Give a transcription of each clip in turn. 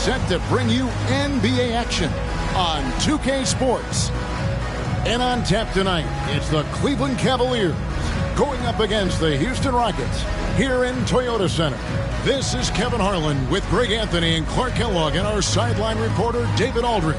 set to bring you NBA action on 2K Sports. And on tap tonight, it's the Cleveland Cavaliers going up against the Houston Rockets here in Toyota Center. This is Kevin Harlan with Greg Anthony and Clark Kellogg and our sideline reporter David Aldridge.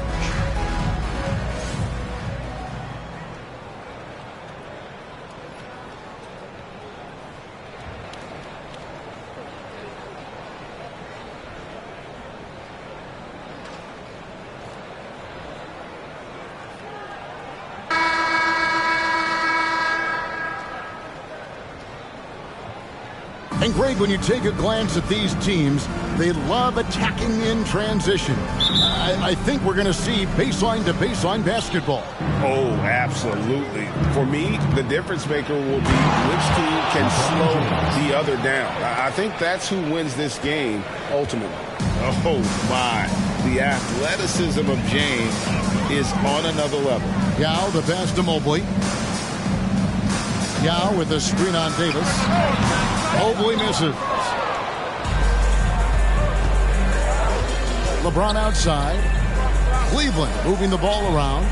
And Greg, when you take a glance at these teams, they love attacking in transition. I think we're going to see baseline-to-baseline basketball. Oh, absolutely. For me, the difference maker will be which team can slow the other down. I think that's who wins this game ultimately. Oh, my. The athleticism of James is on another level. Yao, the pass to Mobley. Yao with the screen on Davis. Mobley misses. LeBron outside. Cleveland moving the ball around.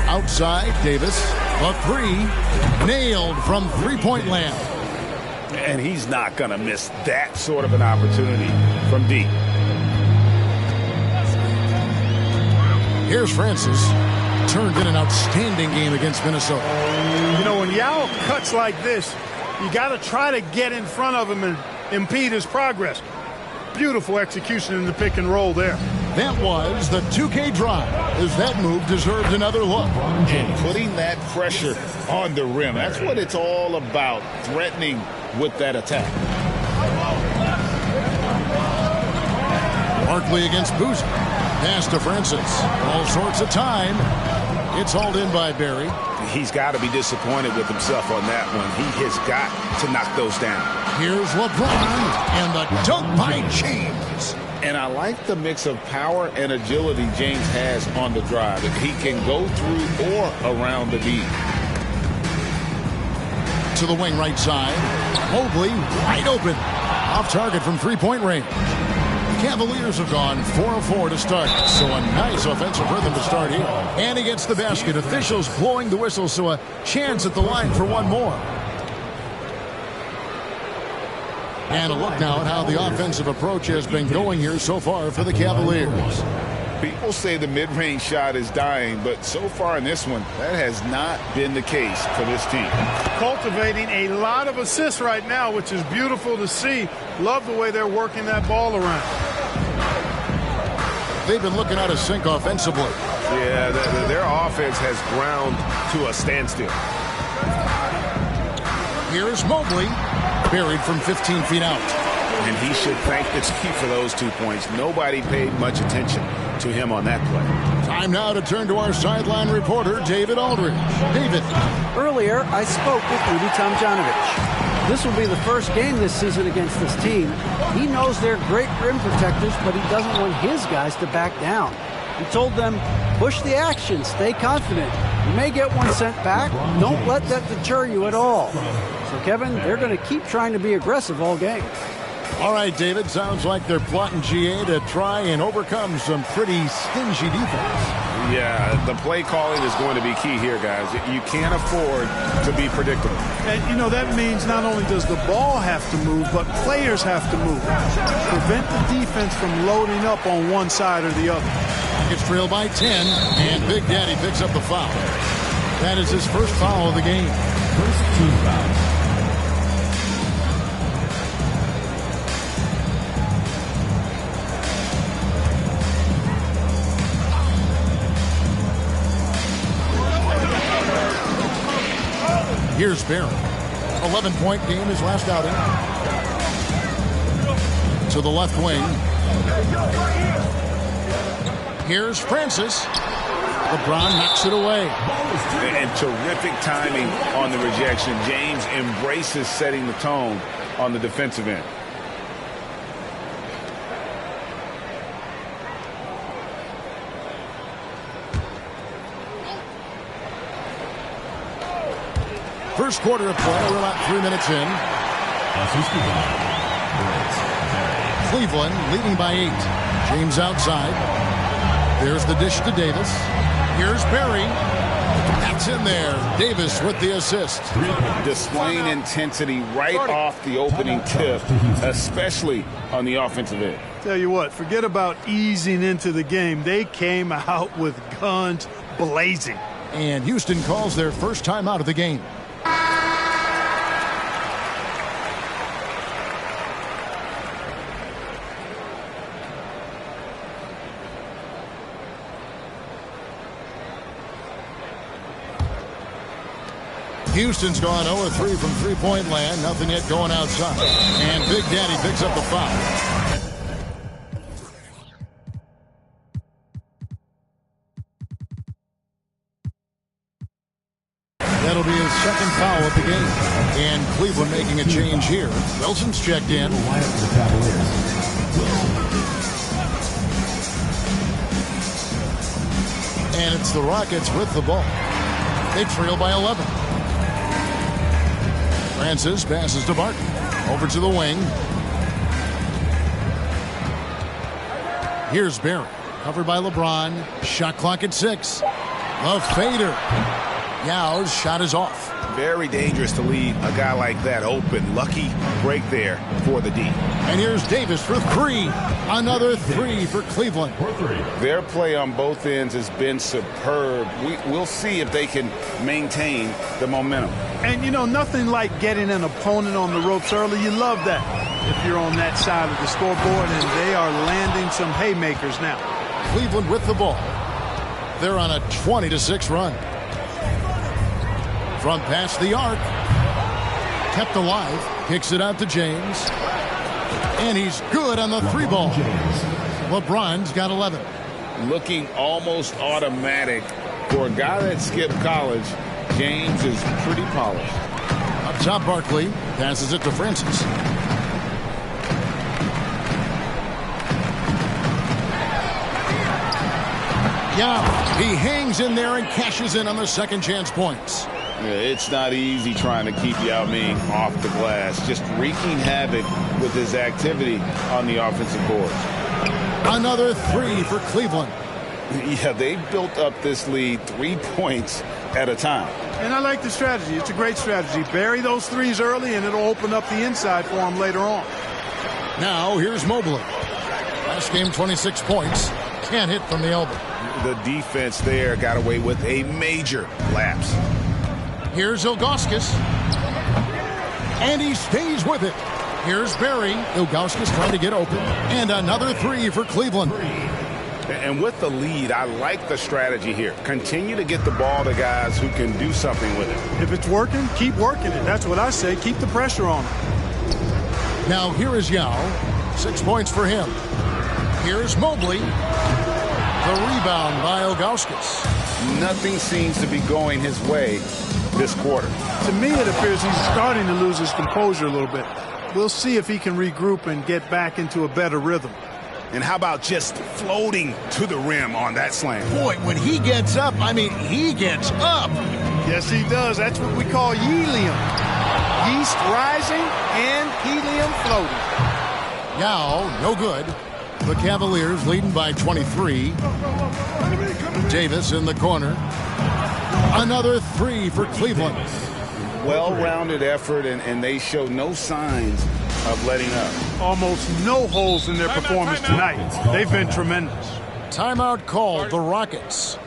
Outside, Davis. A three. Nailed from three-point land. And he's not going to miss that sort of an opportunity from deep. Here's Francis. Turned in an outstanding game against Minnesota. You know, when Yao cuts like this, you got to try to get in front of him and impede his progress. Beautiful execution in the pick and roll there. That was the 2K drive, as that move deserved another look. And putting that pressure on the rim, that's what it's all about, threatening with that attack. Barkley against Boozer. Pass to Francis. All sorts of time. It's hauled in by Barry. He's got to be disappointed with himself on that one. He has got to knock those down. Here's LeBron and the dunk by James. And I like the mix of power and agility James has on the drive. He can go through or around the D. To the wing right side. Mobley wide open. Off target from three-point range. Cavaliers have gone 4 of 4 to start, so a nice offensive rhythm to start here. And he gets the basket. Officials blowing the whistle, so a chance at the line for one more. And a look now at how the offensive approach has been going here so far for the Cavaliers. People say the mid-range shot is dying, but so far in this one, that has not been the case for this team. Cultivating a lot of assists right now, which is beautiful to see. Love the way they're working that ball around. They've been looking out of sync offensively. Yeah, their offense has ground to a standstill. Here's Mobley, buried from 15 feet out. And he should thank the team for those 2 points. Nobody paid much attention to him on that play. Time now to turn to our sideline reporter, David Aldridge. David. Earlier, I spoke with Rudy Tomjanovich. This will be the first game this season against this team. He knows they're great rim protectors, but he doesn't want his guys to back down. He told them, push the action, stay confident. You may get one sent back. Don't let that deter you at all. So, Kevin, they're going to keep trying to be aggressive all game. All right, David, sounds like they're plotting GA to try and overcome some pretty stingy defense. Yeah, the play calling is going to be key here, guys. You can't afford to be predictable. And, you know, that means not only does the ball have to move, but players have to move. Prevent the defense from loading up on one side or the other. It's trailed by 10, and Big Daddy picks up the foul. That is his first foul of the game. First team foul. Here's Barry. 11-point game, his last outing. To the left wing. Here's Francis. LeBron knocks it away. And terrific timing on the rejection. James embraces setting the tone on the defensive end. First quarter of play, we're about 3 minutes in. Cleveland leading by 8. James outside. There's the dish to Davis. Here's Barry. That's in there. Davis with the assist. Displaying intensity right off the opening tip, especially on the offensive end. Tell you what, forget about easing into the game. They came out with guns blazing. And Houston calls their first time out of the game. Houston's gone 0-3 from three-point land. Nothing yet going outside. And Big Daddy picks up the foul. That'll be his second foul of the game. And Cleveland making a change here. Wilson's checked in. And it's the Rockets with the ball. They trail by 11. Francis passes to Barton. Over to the wing. Here's Barry. Covered by LeBron. Shot clock at 6. The fader. Yao's shot is off. Very dangerous to leave a guy like that open. Lucky break there for the D. And here's Davis for 3. Another 3 for Cleveland. Their play on both ends has been superb. We'll see if they can maintain the momentum. And, you know, nothing like getting an opponent on the ropes early. You love that if you're on that side of the scoreboard, and they are landing some haymakers now. Cleveland with the ball. They're on a 20-6 run. From past the arc. Kept alive. Kicks it out to James. And he's good on the 3-ball. LeBron's got 11. Looking almost automatic. For a guy that skipped college, James is pretty polished. Up top, Barkley passes it to Francis. Yeah, he hangs in there and cashes in on the second chance points. Yeah, it's not easy trying to keep Yao Ming off the glass. Just wreaking havoc with his activity on the offensive boards. Another 3 for Cleveland. Yeah, they built up this lead 3 points at a time. And I like the strategy. It's a great strategy. Bury those threes early, and it'll open up the inside for them later on. Now, here's Mobley. Last game, 26 points. Can't hit from the elbow. The defense there got away with a major lapse. Here's Ilgauskas. And he stays with it. Here's Barry. Ilgauskas trying to get open. And another 3 for Cleveland. And with the lead, I like the strategy here. Continue to get the ball to guys who can do something with it. If it's working, keep working it. That's what I say. Keep the pressure on him. Now here is Yao. 6 points for him. Here's Mobley. The rebound by Ilgauskas. Nothing seems to be going his way this quarter. To me, it appears he's starting to lose his composure a little bit. We'll see if he can regroup and get back into a better rhythm. And how about just floating to the rim on that slam? Boy, when he gets up, I mean, he gets up. Yes, he does. That's what we call helium. Yeast rising and helium floating. Yao, no good. The Cavaliers leading by 23. Davis in the corner. Another 3 for Cleveland. Well-rounded effort, and they show no signs of letting up. Almost no holes in their performance tonight. They've been tremendous. Timeout called, the Rockets.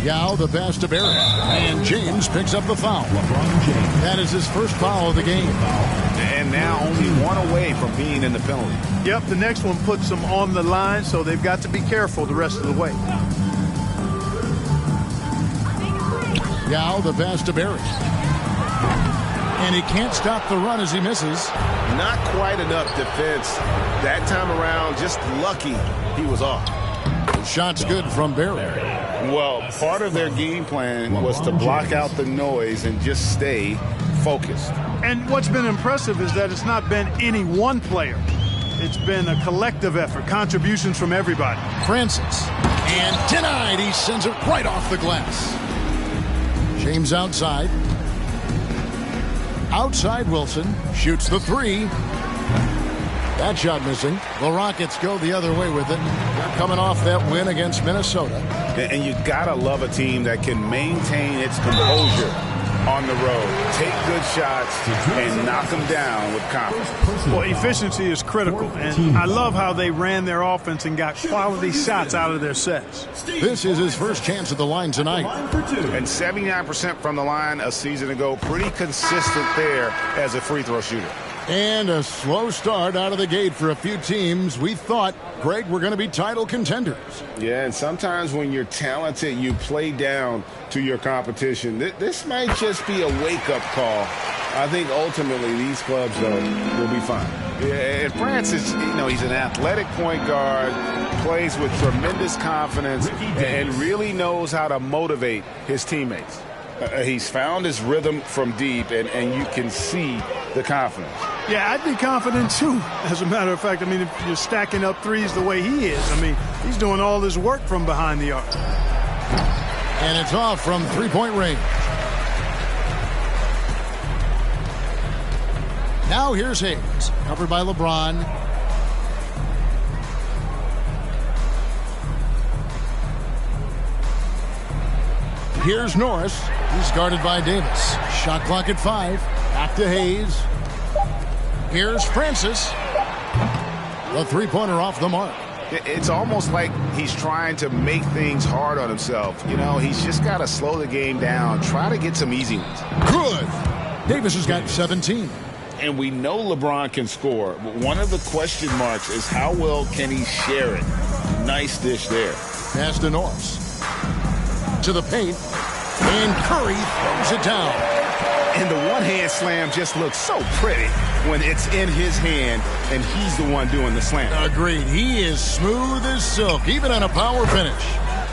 Yao the pass to Barrett. And James picks up the foul. LeBron James. That is his first foul of the game. And now only one away from being in the penalty. Yep, the next one puts them on the line, so they've got to be careful the rest of the way. Yao the pass to Barrett. And he can't stop the run as he misses. Not quite enough defense that time around. Just lucky he was off. Shot's good from Barrett. Well, part of their game plan was to block out the noise and just stay focused. And what's been impressive is that it's not been any one player. It's been a collective effort, contributions from everybody. Francis. And denied. He sends it right off the glass. James outside. Outside Wilson. Shoots the three. That shot missing. The Rockets go the other way with it. They're coming off that win against Minnesota. And you gotta love a team that can maintain its composure on the road. Take good shots and knock them down with confidence. Well, efficiency is critical, and I love how they ran their offense and got quality shots out of their sets. This is his first chance at the line tonight. And 79% from the line a season ago. Pretty consistent there as a free throw shooter. And a slow start out of the gate for a few teams. We thought, Greg, we're going to be title contenders. Yeah, and sometimes when you're talented, you play down to your competition. This might just be a wake-up call. I think ultimately these clubs, though, will be fine. Yeah, and Francis, he's an athletic point guard, plays with tremendous confidence, and really knows how to motivate his teammates. He's found his rhythm from deep, and you can see the confidence. Yeah, I'd be confident, too. As a matter of fact, if you're stacking up threes the way he is, he's doing all his work from behind the arc. And it's off from three-point range. Now here's Hayes, covered by LeBron. Here's Norris. He's guarded by Davis. Shot clock at 5. Back to Hayes. Here's Francis. The three-pointer off the mark. It's almost like he's trying to make things hard on himself. He's just got to slow the game down. Try to get some easy ones. Good. Davis has got 17. And we know LeBron can score. But one of the question marks is how well can he share it? Nice dish there. Pass to Norris. To the paint. And Curry throws it down. And the one-hand slam just looks so pretty when it's in his hand and he's the one doing the slam. Agreed. He is smooth as silk, even on a power finish.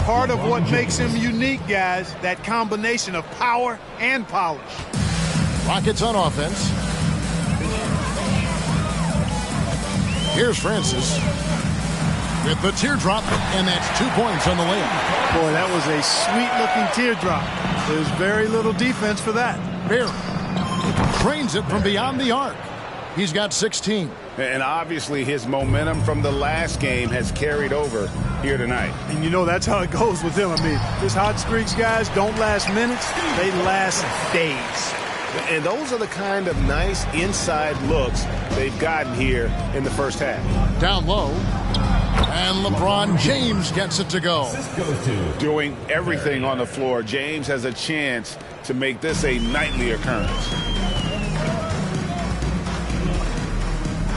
Part of what makes him unique, guys, that combination of power and polish. Rockets on offense. Here's Francis with the teardrop, and that's 2 points on the layup. Boy, that was a sweet-looking teardrop. There's very little defense for that. Barrett trains it from beyond the arc. He's got 16. And obviously his momentum from the last game has carried over here tonight. And that's how it goes with him. His hot streaks, guys, don't last minutes. They last days. And those are the kind of nice inside looks they've gotten here in the first half. Down low. And LeBron James gets it to go. Doing everything on the floor. James has a chance to make this a nightly occurrence.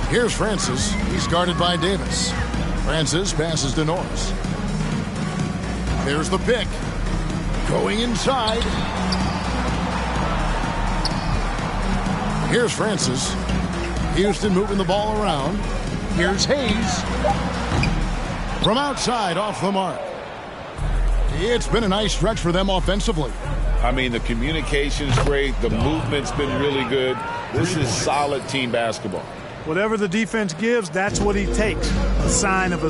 Here's Francis. He's guarded by Davis. Francis passes to Norris. There's the pick. Going inside. Here's Francis. Houston moving the ball around. Here's Hayes. From outside, off the mark. It's been a nice stretch for them offensively. The communication's great. The movement's been really good. This is solid team basketball. Whatever the defense gives, that's what he takes. A sign of a...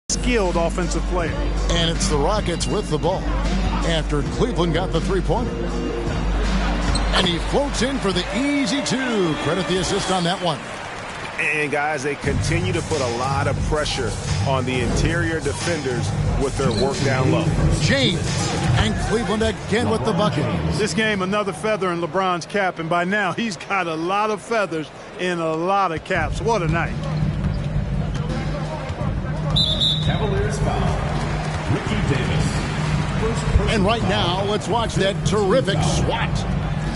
skilled offensive player. And it's the Rockets with the ball after Cleveland got the three-pointer. And he floats in for the easy two. Credit the assist on that one. And, guys, they continue to put a lot of pressure on the interior defenders with their work down low. James and Cleveland again with the bucket. This game, another feather in LeBron's cap, and by now he's got a lot of feathers in a lot of caps. What a night. Cavaliers foul. Ricky Davis. And right now, let's watch that terrific swat.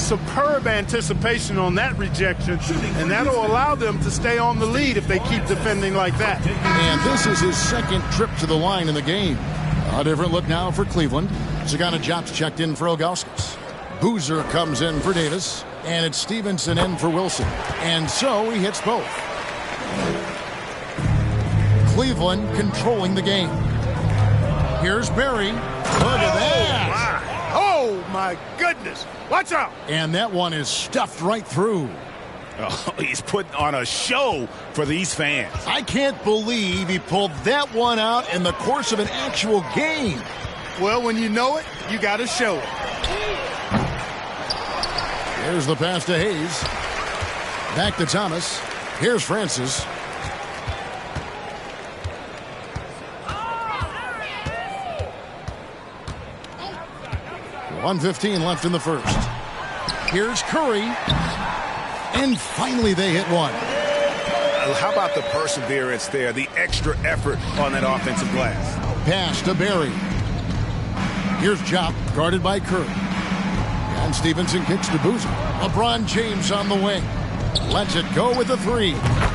Superb anticipation on that rejection, and that'll allow them to stay on the lead if they keep defending like that. And this is his second trip to the line in the game. A different look now for Cleveland. Zagana Jop's checked in for Ilgauskas. Boozer comes in for Davis, and it's Stevenson in for Wilson. And so he hits both. Cleveland controlling the game. Here's Barry. Look at that. Oh, my goodness. Watch out. And that one is stuffed right through. Oh, he's putting on a show for these fans. I can't believe he pulled that one out in the course of an actual game. Well, when you know it, you got to show it. Here's the pass to Hayes. Back to Thomas. Here's Francis. .115 left in the first. Here's Curry. And finally they hit one. How about the perseverance there, the extra effort on that offensive glass? Pass to Barry. Here's Jop, guarded by Curry. And Stevenson kicks to Boozer. LeBron James on the wing. Lets it go with a three.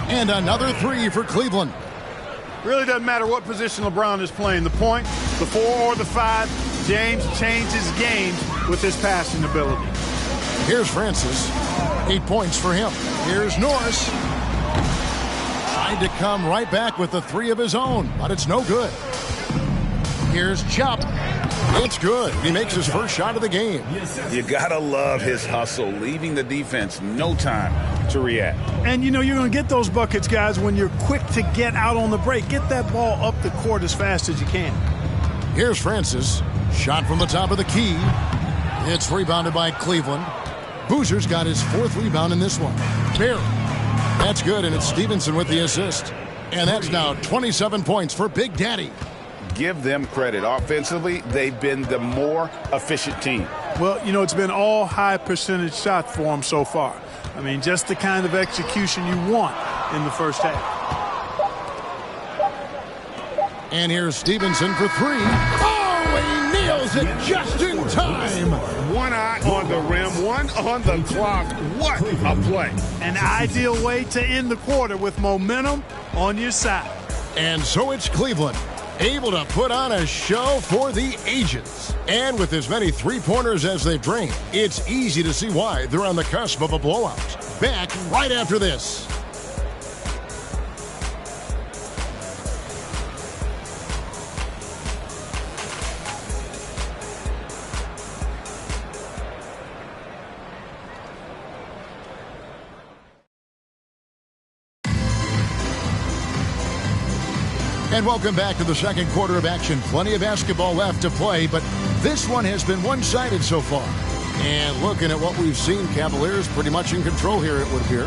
And another three for Cleveland. Really doesn't matter what position LeBron is playing, the point, the 4 or the 5, James changes games with his passing ability. Here's Francis. 8 points for him. Here's Norris. Tried to come right back with the three of his own, but it's no good. Here's Chop. It's good. He makes his first shot of the game. You gotta love his hustle, leaving the defense no time to react. And you know you're going to get those buckets, guys, when you're quick to get out on the break. Get that ball up the court as fast as you can. Here's Francis. Shot from the top of the key. It's rebounded by Cleveland. Boozer's got his 4th rebound in this one. Barry. That's good, and it's Stevenson with the assist. And that's now 27 points for Big Daddy. Give them credit. Offensively, they've been the more efficient team. Well, you know, it's been all high percentage shots for them so far. I mean, just the kind of execution you want in the first half. And here's Stevenson for three. Oh, he nails it just in time. One eye on the rim, one on the clock. What a play. An ideal way to end the quarter with momentum on your side. And so it's Cleveland, able to put on a show for the ages. And with as many three-pointers as they've drained, it's easy to see why they're on the cusp of a blowout. Back right after this. And welcome back to the second quarter of action. Plenty of basketball left to play, but this one has been one-sided so far. And looking at what we've seen, Cavaliers pretty much in control here, it would appear.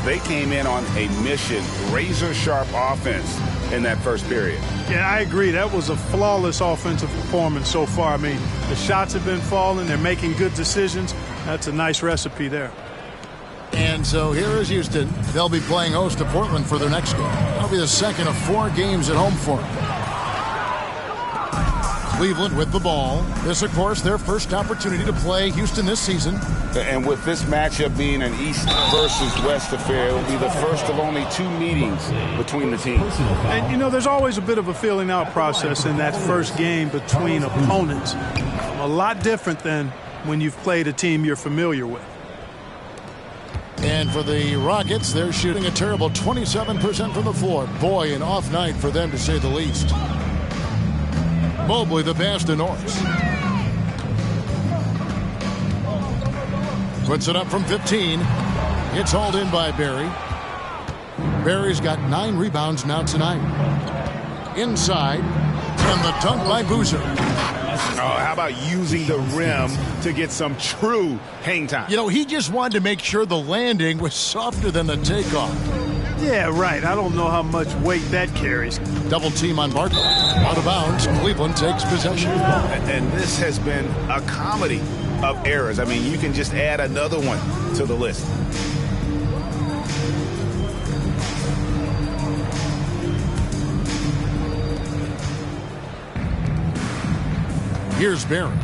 They came in on a mission, razor-sharp offense in that first period. Yeah, I agree. That was a flawless offensive performance so far. I mean, the shots have been falling. They're making good decisions. That's a nice recipe there. And so here is Houston. They'll be playing host to Portland for their next game. That'll be the second of 4 games at home for them. Cleveland with the ball. This, of course, their first opportunity to play Houston this season. And with this matchup being an East versus West affair, it will be the first of only 2 meetings between the teams. And, you know, there's always a bit of a filling out process in that first game between opponents. A lot different than when you've played a team you're familiar with. And for the Rockets, they're shooting a terrible 27% from the floor. Boy, an off night for them to say the least. Mobley the pass to Norris. Puts it up from 15. It's hauled in by Barry. Barry's got 9 rebounds now tonight. Inside, and the dunk by Boozer. Oh, how about using the rim to get some true hang time? You know, he just wanted to make sure the landing was softer than the takeoff. Yeah, right. I don't know how much weight that carries. Double team on Barkley. Out of bounds. Cleveland takes possession. And this has been a comedy of errors. I mean, you can just add another one to the list. Here's Barry.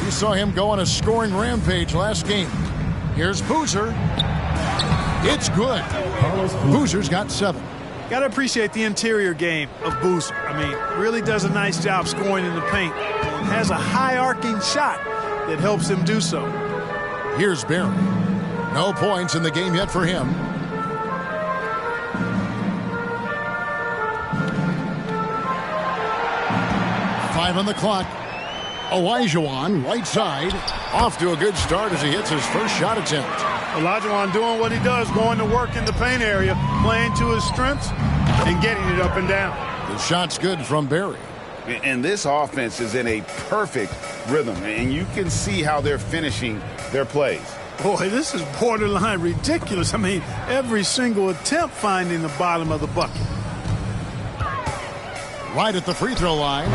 We saw him go on a scoring rampage last game. Here's Boozer. It's good. Boozer's got 7. Got to appreciate the interior game of Boozer. I mean, really does a nice job scoring in the paint. And has a high arcing shot that helps him do so. Here's Barry. No points in the game yet for him. Five on the clock. Olajuwon, right side, off to a good start as he hits his first shot attempt. Olajuwon doing what he does, going to work in the paint area, playing to his strengths, and getting it up and down. The shot's good from Barry. And this offense is in a perfect rhythm, and you can see how they're finishing their plays. Boy, this is borderline ridiculous. I mean, every single attempt finding the bottom of the bucket. Right at the free throw line.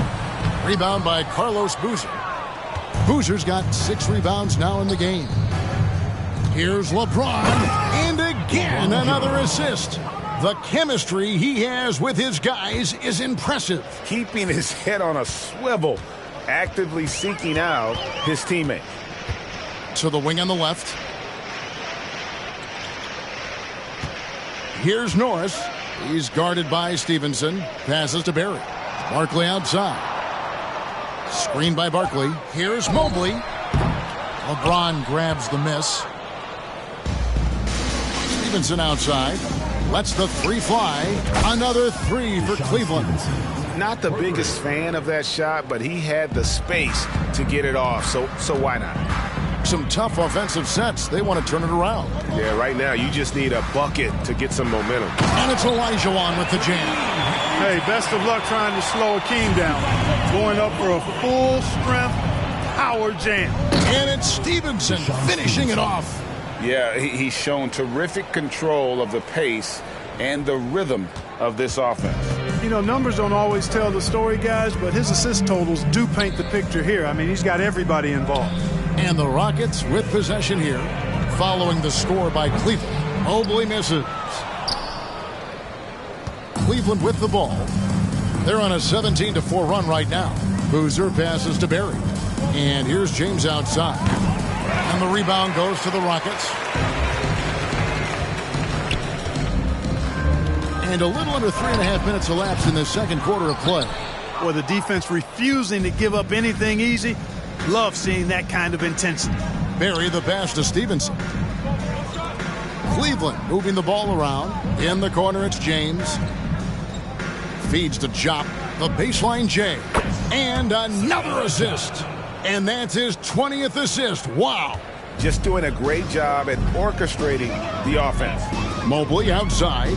Rebound by Carlos Boozer. Boozer's got 6 rebounds now in the game. Here's LeBron. And again, another assist. The chemistry he has with his guys is impressive. Keeping his head on a swivel, actively seeking out his teammate. To the wing on the left. Here's Norris. He's guarded by Stevenson. Passes to Barry. Barkley outside. Screen by Barkley. Here's Mobley. LeBron grabs the miss. Stevenson outside. Lets the 3 fly. Another 3 for Cleveland. Not the biggest fan of that shot, but he had the space to get it off, so why not? Some tough offensive sets. They want to turn it around. Yeah, right now you just need a bucket to get some momentum. And it's Olajuwon with the jam. Hey, best of luck trying to slow Akeem down. Going up for a full-strength power jam. And it's Stevenson finishing it off. Yeah, he's shown terrific control of the pace and the rhythm of this offense. You know, numbers don't always tell the story, guys, but his assist totals do paint the picture here. I mean, he's got everybody involved. And the Rockets with possession here, following the score by Cleveland. Mobley misses. Cleveland with the ball. They're on a 17-4 run right now. Boozer passes to Barry. And here's James outside. And the rebound goes to the Rockets. And a little under 3.5 minutes elapsed in the second quarter of play. Or the defense refusing to give up anything easy. Love seeing that kind of intensity. Barry the pass to Stevenson. Cleveland moving the ball around. In the corner, it's James. Feeds to Jop. The baseline J. And another assist. And that's his 20th assist. Wow. Just doing a great job at orchestrating the offense. Mobley outside.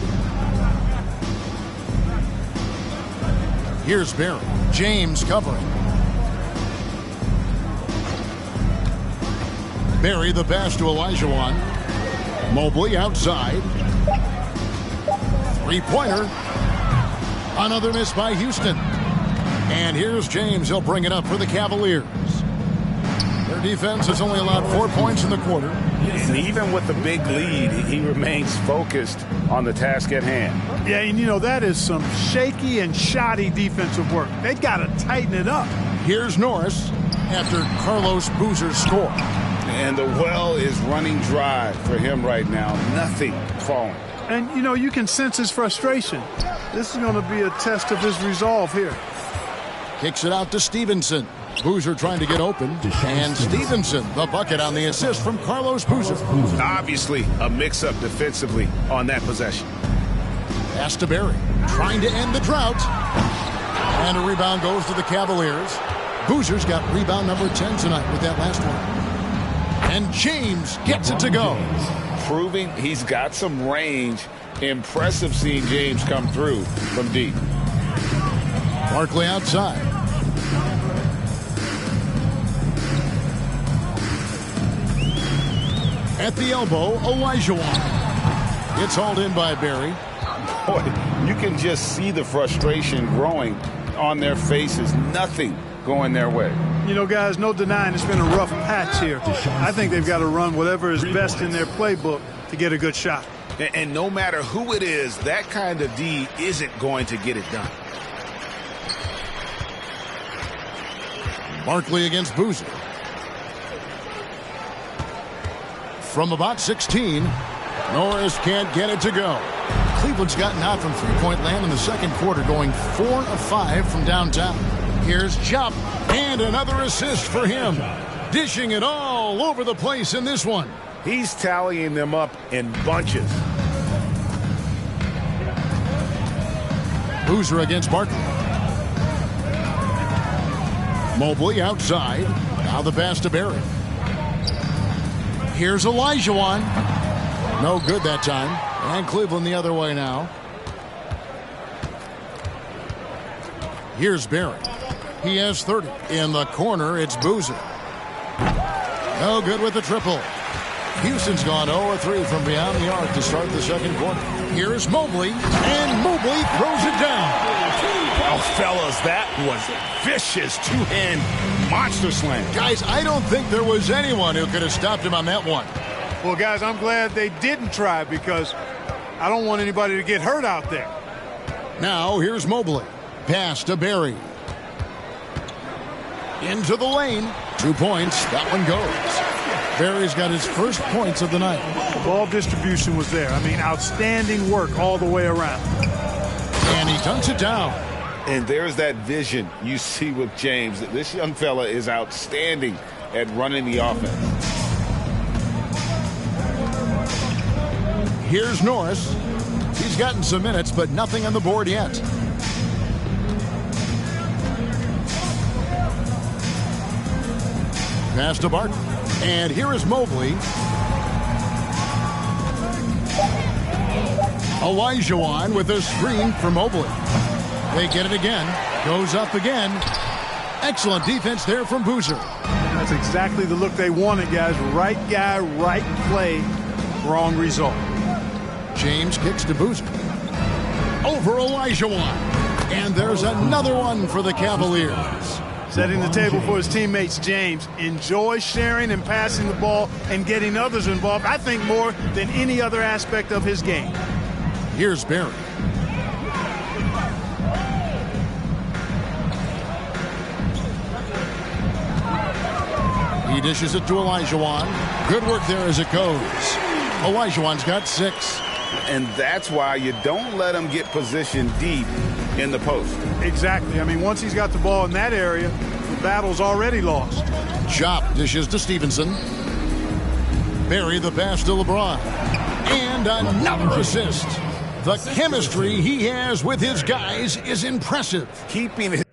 Here's Barry. James covering. Barry the pass to Olajuwon. Mobley outside. 3-pointer. Another miss by Houston. And here's James. He'll bring it up for the Cavaliers. Their defense has only allowed 4 points in the quarter. And even with the big lead, he remains focused on the task at hand. Yeah, and you know, that is some shaky and shoddy defensive work. They got to tighten it up. Here's Norris after Carlos Boozer's score. And the well is running dry for him right now. Nothing falling. And, you know, you can sense his frustration. This is going to be a test of his resolve here. Kicks it out to Stevenson. Boozer trying to get open. And Stevenson, the bucket on the assist from Carlos Boozer. Obviously, a mix-up defensively on that possession. Pass to Barry. Trying to end the drought. And a rebound goes to the Cavaliers. Boozer's got rebound number 10 tonight with that last one. And James gets it to go. Proving he's got some range. Impressive seeing James come through from deep. Barkley outside. At the elbow, Olajuwon. It's hauled in by Barry. Boy, you can just see the frustration growing on their faces. Nothing going their way. You know, guys, no denying it's been a rough patch here. I think they've got to run whatever is best in their playbook to get a good shot. And no matter who it is, that kind of D isn't going to get it done. Barkley against Boozer. From about 16, Norris can't get it to go. Cleveland's gotten out from three-point land in the second quarter, going 4 of 5 from downtown. Here's Chop, and another assist for him. Dishing it all over the place in this one. He's tallying them up in bunches. Boozer against Barkley. Mobley outside. Now the pass to Barry. Here's Olajuwon. No good that time. And Cleveland the other way now. Here's Barry. He has 30. In the corner, it's Boozer. No good with the triple. Houston's gone 0-3 from beyond the arc to start the second quarter. Here's Mobley, and Mobley throws it down. Oh, fellas, that was vicious two-hand monster slam. Guys, I don't think there was anyone who could have stopped him on that one. Well, guys, I'm glad they didn't try because I don't want anybody to get hurt out there. Now, here's Mobley. Pass to Barry. Into the lane. 2 points. That one goes. Barry's got his first points of the night. The ball distribution was there. I mean, outstanding work all the way around. And he dunks it down. And there's that vision you see with James. This young fella is outstanding at running the offense. Here's Norris. He's gotten some minutes, but nothing on the board yet. Pass to Barton. And here is Mobley. Olajuwon with a screen for Mobley. They get it again. Goes up again. Excellent defense there from Boozer. That's exactly the look they wanted, guys. Right guy, right play, wrong result. James kicks to Boozer. Over Olajuwon. And there's another one for the Cavaliers. Setting the table for his teammates, James. Enjoy sharing and passing the ball and getting others involved, I think, more than any other aspect of his game. Here's Barry. He dishes it to Olajuwon. Good work there as it goes. Olajuwon's got 6. And that's why you don't let him get positioned deep in the post. Exactly. I mean, once he's got the ball in that area, the battle's already lost. Chop dishes to Stevenson. Barry the pass to LeBron. And another assist. The chemistry he has with his guys is impressive. Keeping his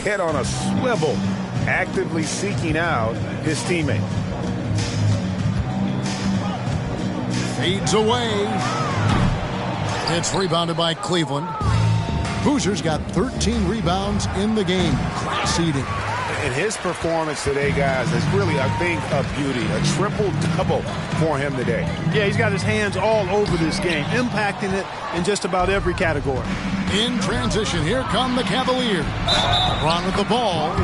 head on a swivel, actively seeking out his teammate. Fades away. It's rebounded by Cleveland. Boozer's got 13 rebounds in the game. Class eating. And his performance today, guys, is really a thing of beauty. A triple-double for him today. Yeah, he's got his hands all over this game, impacting it in just about every category. In transition, here come the Cavaliers. LeBron with the ball.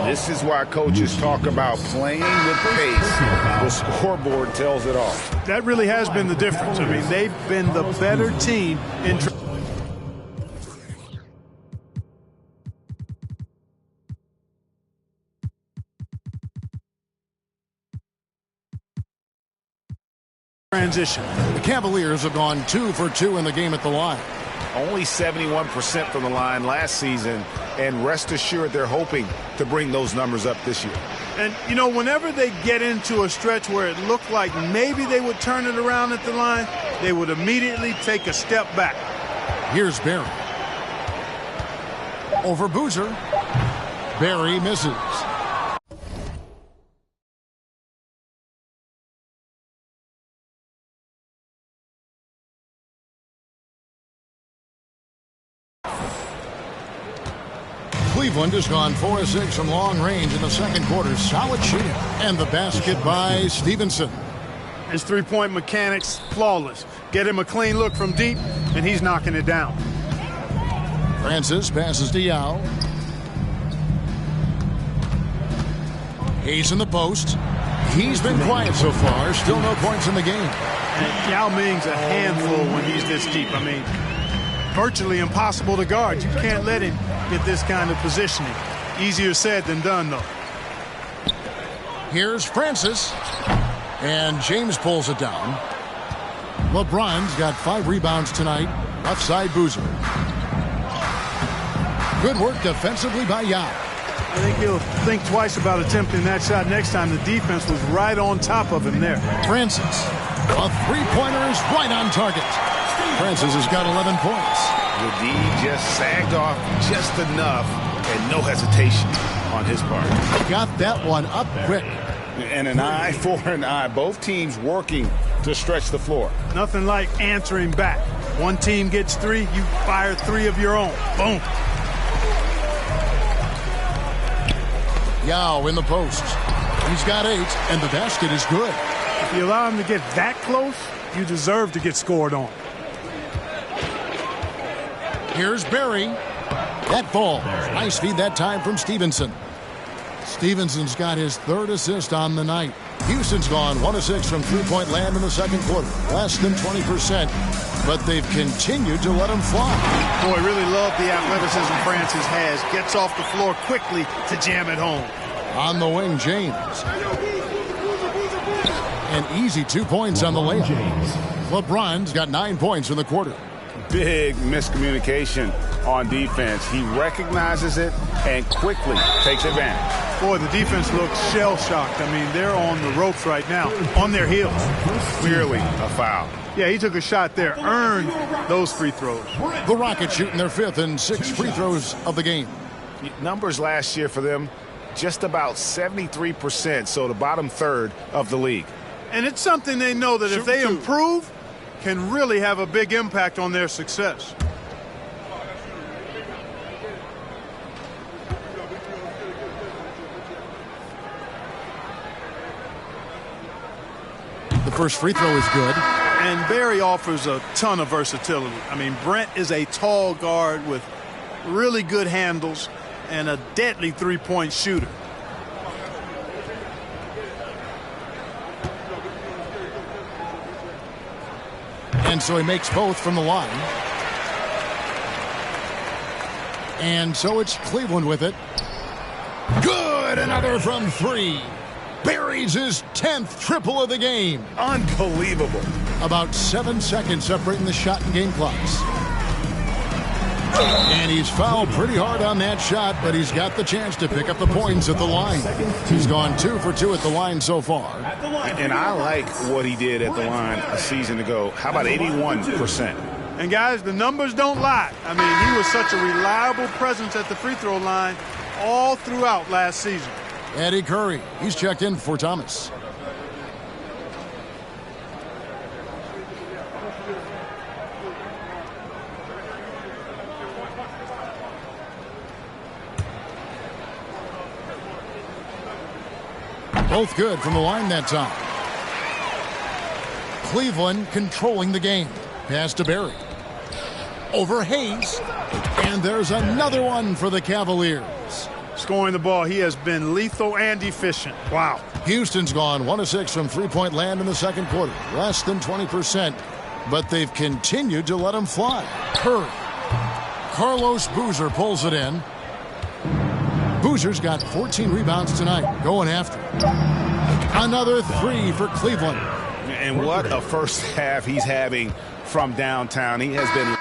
This is why coaches talk about playing with pace. The scoreboard tells it all. That really has been the difference. I mean, they've been the better team in transition. The Cavaliers have gone 2 for 2 in the game at the line. Only 71% from the line last season, and rest assured they're hoping to bring those numbers up this year. And, you know, whenever they get into a stretch where it looked like maybe they would turn it around at the line, they would immediately take a step back. Here's Barry. Over Boozer. Barry misses. Cleveland has gone 4 of 6 from long range in the second quarter. Solid shooting. And the basket by Stevenson. His three-point mechanics, flawless. Get him a clean look from deep, and he's knocking it down. Francis passes to Yao. He's in the post. He's been quiet so far. Still no points in the game. And Yao Ming's a handful when he's this deep. I mean, virtually impossible to guard. You can't let him get this kind of positioning. Easier said than done, though. Here's Francis. And James pulls it down. LeBron's got 5 rebounds tonight. Left side Boozer. Good work defensively by Yao. I think he'll think twice about attempting that shot next time. The defense was right on top of him there. Francis. A three-pointer is right on target. Francis has got 11 points. The D just sagged off just enough and no hesitation on his part. Got that one up quick. And an eye for an eye. Both teams working to stretch the floor. Nothing like answering back. One team gets 3, you fire 3 of your own. Boom. Yao in the post. He's got 8, and the basket is good. If you allow him to get that close, you deserve to get scored on. Here's Barry. That ball. Nice feed that time from Stevenson. Stevenson's got his 3rd assist on the night. Houston's gone 1 of 6 from three-point land in the second quarter. Less than 20%, but they've continued to let him fly. Boy, really love the athleticism Francis has. Gets off the floor quickly to jam it home. On the wing, James. An easy 2 points on the layup. LeBron's got 9 points in the quarter. Big miscommunication on defense. He recognizes it and quickly takes advantage. Boy, the defense looks shell-shocked. I mean, they're on the ropes right now, on their heels. Clearly a foul. Yeah, he took a shot there, earned those free throws. The Rockets shooting their 5th and 6th free throws of the game. Numbers last year for them, just about 73%, so the bottom third of the league. And it's something they know that if they improve, can really have a big impact on their success. The first free throw is good. And Barry offers a ton of versatility. I mean, Brent is a tall guard with really good handles and a deadly three-point shooter. And so he makes both from the line. And so it's Cleveland with it. Good! Another from 3. Buries his 10th triple of the game. Unbelievable. About 7 seconds separating the shot and game clocks. And he's fouled pretty hard on that shot, but he's got the chance to pick up the points at the line. He's gone 2 for 2 at the line so far. And I like what he did at the line a season ago. How about 81%? And guys, the numbers don't lie. I mean, he was such a reliable presence at the free throw line all throughout last season. Eddie Curry, he's checked in for Thomas. Both good from the line that time. Cleveland controlling the game. Pass to Barry. Over Hayes. And there's another one for the Cavaliers. Scoring the ball, he has been lethal and efficient. Wow. Houston's gone 1 of 6 from three-point land in the second quarter. Less than 20%. But they've continued to let him fly. Curry. Carlos Boozer pulls it in. Boozer's got 14 rebounds tonight, going after it. Another 3 for Cleveland. And what a first half he's having from downtown. He has been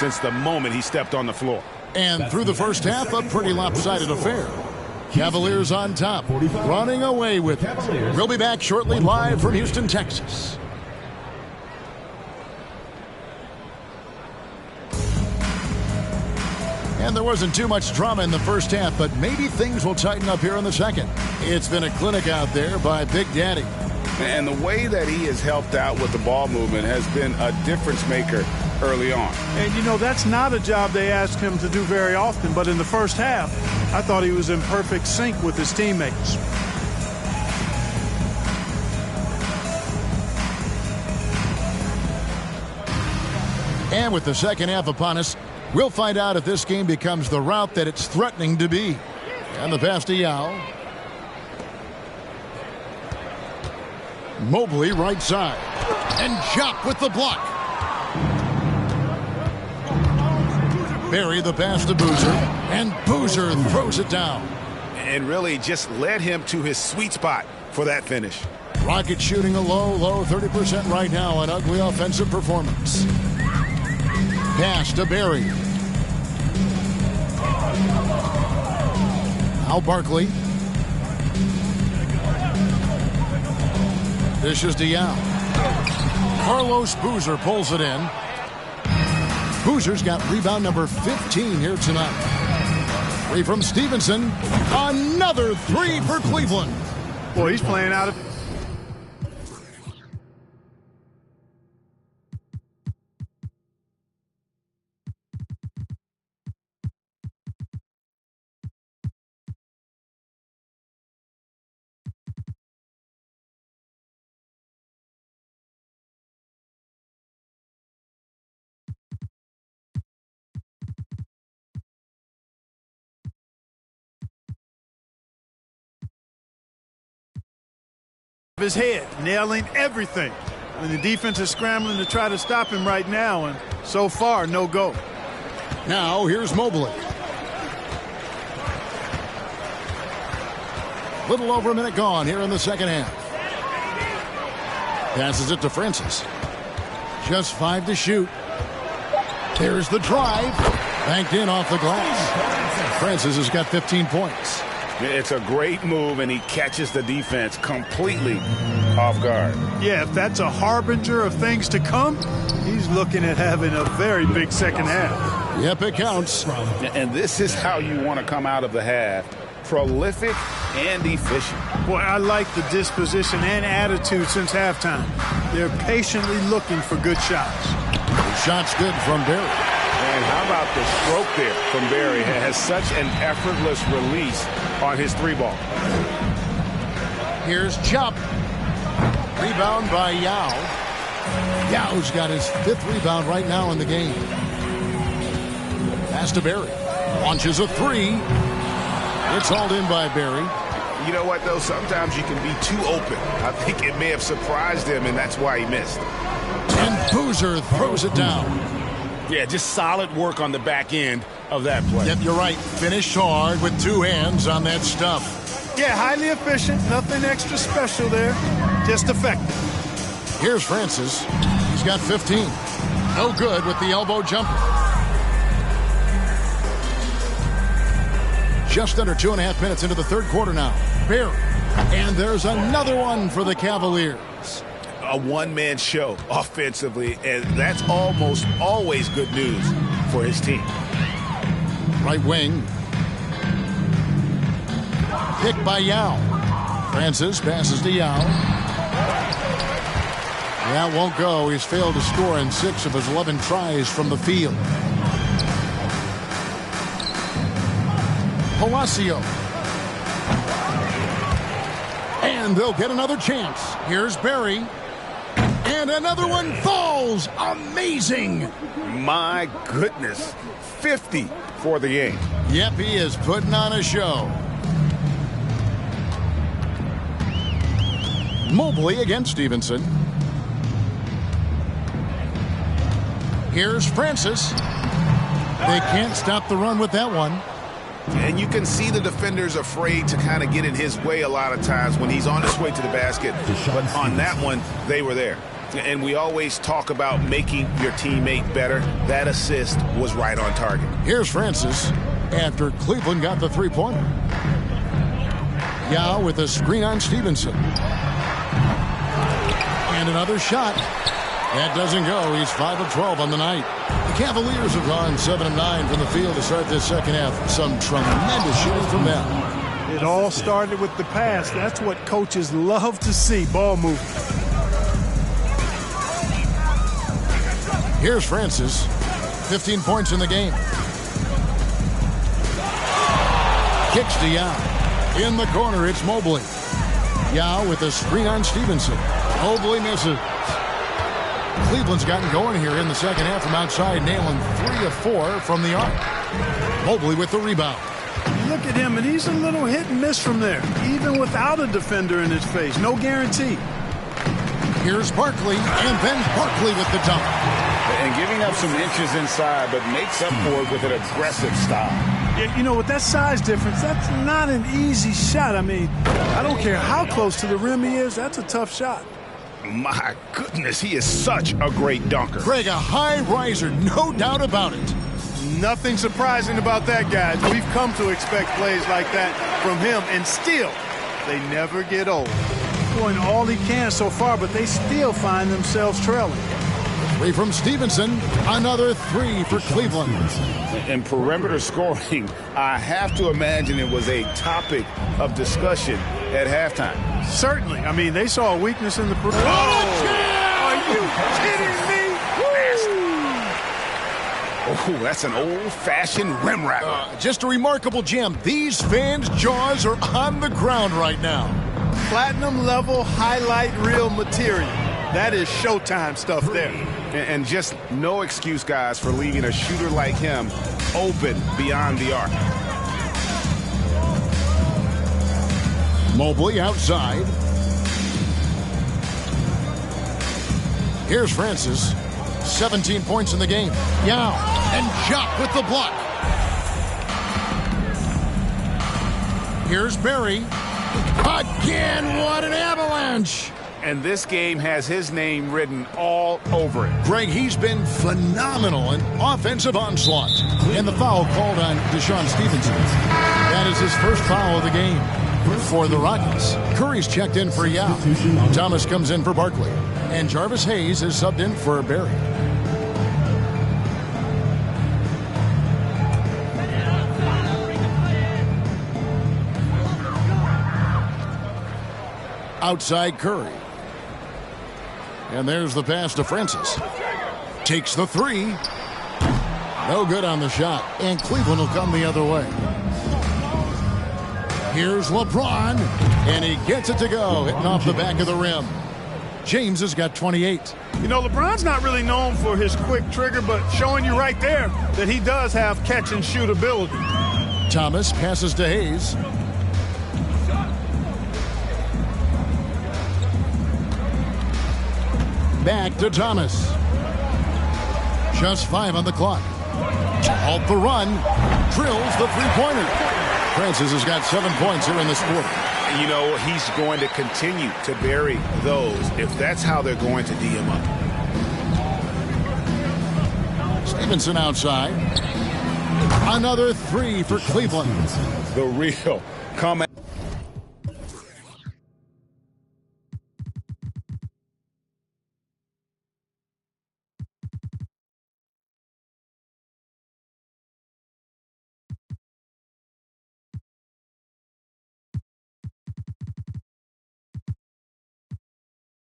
since the moment he stepped on the floor. And through the first half, a pretty lopsided affair. Cavaliers on top, running away with it. We'll be back shortly live from Houston, Texas. And there wasn't too much drama in the first half, but maybe things will tighten up here in the second. It's been a clinic out there by Big Daddy. And the way that he has helped out with the ball movement has been a difference maker early on. And, you know, that's not a job they ask him to do very often, but in the first half, I thought he was in perfect sync with his teammates. And with the second half upon us, we'll find out if this game becomes the route that it's threatening to be. And the pass to Yao. Mobley right side. And Jock with the block. Barry the pass to Boozer. And Boozer throws it down. And really just led him to his sweet spot for that finish. Rockets shooting a low 30% right now. An ugly offensive performance. Pass to Barry. Al Barkley. Dishes to Yao. Carlos Boozer pulls it in. Boozer's got rebound number 15 here tonight. Three from Stevenson. Another three for Cleveland. Boy, he's playing out of... his head, nailing everything. And the defense is scrambling to try to stop him right now, and so far, no go. Now, here's Mobley. Little over a minute gone here in the second half. Passes it to Francis. Just 5 to shoot. There's the drive. Banked in off the glass. Francis has got 15 points. It's a great move, and he catches the defense completely off guard. Yeah, if that's a harbinger of things to come, he's looking at having a very big second half. Yep, it counts. And this is how you want to come out of the half. Prolific and efficient. Boy, I like the disposition and attitude since halftime. They're patiently looking for good shots. The shot's good from Barry. And how about the stroke there from Barry? It has such an effortless release on his three ball. Here's Chop. Rebound by Yao. Yao's got his 5th rebound right now in the game. Pass to Barry. Launches a 3. It's hauled in by Barry. You know what, though? Sometimes you can be too open. I think it may have surprised him, and that's why he missed. And Boozer throws it down. Yeah, just solid work on the back end of that play. Yep, you're right. Finished hard with 2 hands on that stuff. Yeah, highly efficient. Nothing extra special there. Just effective. Here's Francis. He's got 15. No good with the elbow jumper. Just under 2.5 minutes into the third quarter now. Barry. And there's another one for the Cavaliers. A one-man show offensively, and that's almost always good news for his team. Right wing. Picked by Yao. Francis passes to Yao. That won't go. He's failed to score in 6 of his 11 tries from the field. Palacio. And they'll get another chance. Here's Barry. And another one falls. Amazing. My goodness. 50 for the game. Yep, he is putting on a show. Mobley against Stevenson. Here's Francis. They can't stop the run with that one. And you can see the defenders afraid to kind of get in his way a lot of times when he's on his way to the basket. But on that one, they were there. And we always talk about making your teammate better. That assist was right on target. Here's Francis after Cleveland got the three-pointer. Yao with a screen on Stevenson. And another shot. That doesn't go. He's 5 of 12 on the night. The Cavaliers have gone 7 of 9 from the field to start this second half. Some tremendous shooting from them. It all started with the pass. That's what coaches love to see, ball movement. Here's Francis. 15 points in the game. Kicks to Yao. In the corner, it's Mobley. Yao with a screen on Stevenson. Mobley misses. Cleveland's gotten going here in the second half from outside, nailing 3 of 4 from the arc. Mobley with the rebound. Look at him, and he's a little hit and miss from there, even without a defender in his face. No guarantee. Here's Barkley, and then Barkley with the dunk. And giving up some inches inside, but makes up for it with an aggressive style. Yeah, you know, with that size difference, that's not an easy shot. I mean, I don't care how close to the rim he is, that's a tough shot. My goodness, he is such a great dunker. Greg, a high riser, no doubt about it. Nothing surprising about that, guys. We've come to expect plays like that from him, and still, they never get old. Doing all he can so far, but they still find themselves trailing. 3 from Stevenson, another 3 for Cleveland. And perimeter scoring, I have to imagine it was a topic of discussion at halftime. Certainly. I mean, they saw a weakness in the perimeter. Oh, are you kidding me? Oh, that's an old-fashioned rim wrapper. Just a remarkable jam. These fans' jaws are on the ground right now. Platinum level highlight reel material. That is Showtime stuff there. And just no excuse, guys, for leaving a shooter like him open beyond the arc. Mobley outside. Here's Francis. 17 points in the game. Yao and Jock with the block. Here's Barry. Again, what an avalanche. And this game has his name written all over it. Greg, he's been phenomenal in offensive onslaught. And the foul called on Deshaun Stevenson. That is his first foul of the game for the Rockets. Curry's checked in for Yao. Thomas comes in for Barkley. And Jarvis Hayes is subbed in for Barry. Outside Curry. And there's the pass to Francis. Takes the 3. No good on the shot. And Cleveland will come the other way. Here's LeBron. And he gets it to go. Hitting off the back of the rim. James has got 28. You know, LeBron's not really known for his quick trigger, but showing you right there that he does have catch and shoot ability. Thomas passes to Hayes. Back to Thomas. Just 5 on the clock. Off the run. Drills the three-pointer. Francis has got 7 points here in this quarter. You know, he's going to continue to bury those if that's how they're going to D him up. Stevenson outside. Another 3 for Cleveland. The real comeback.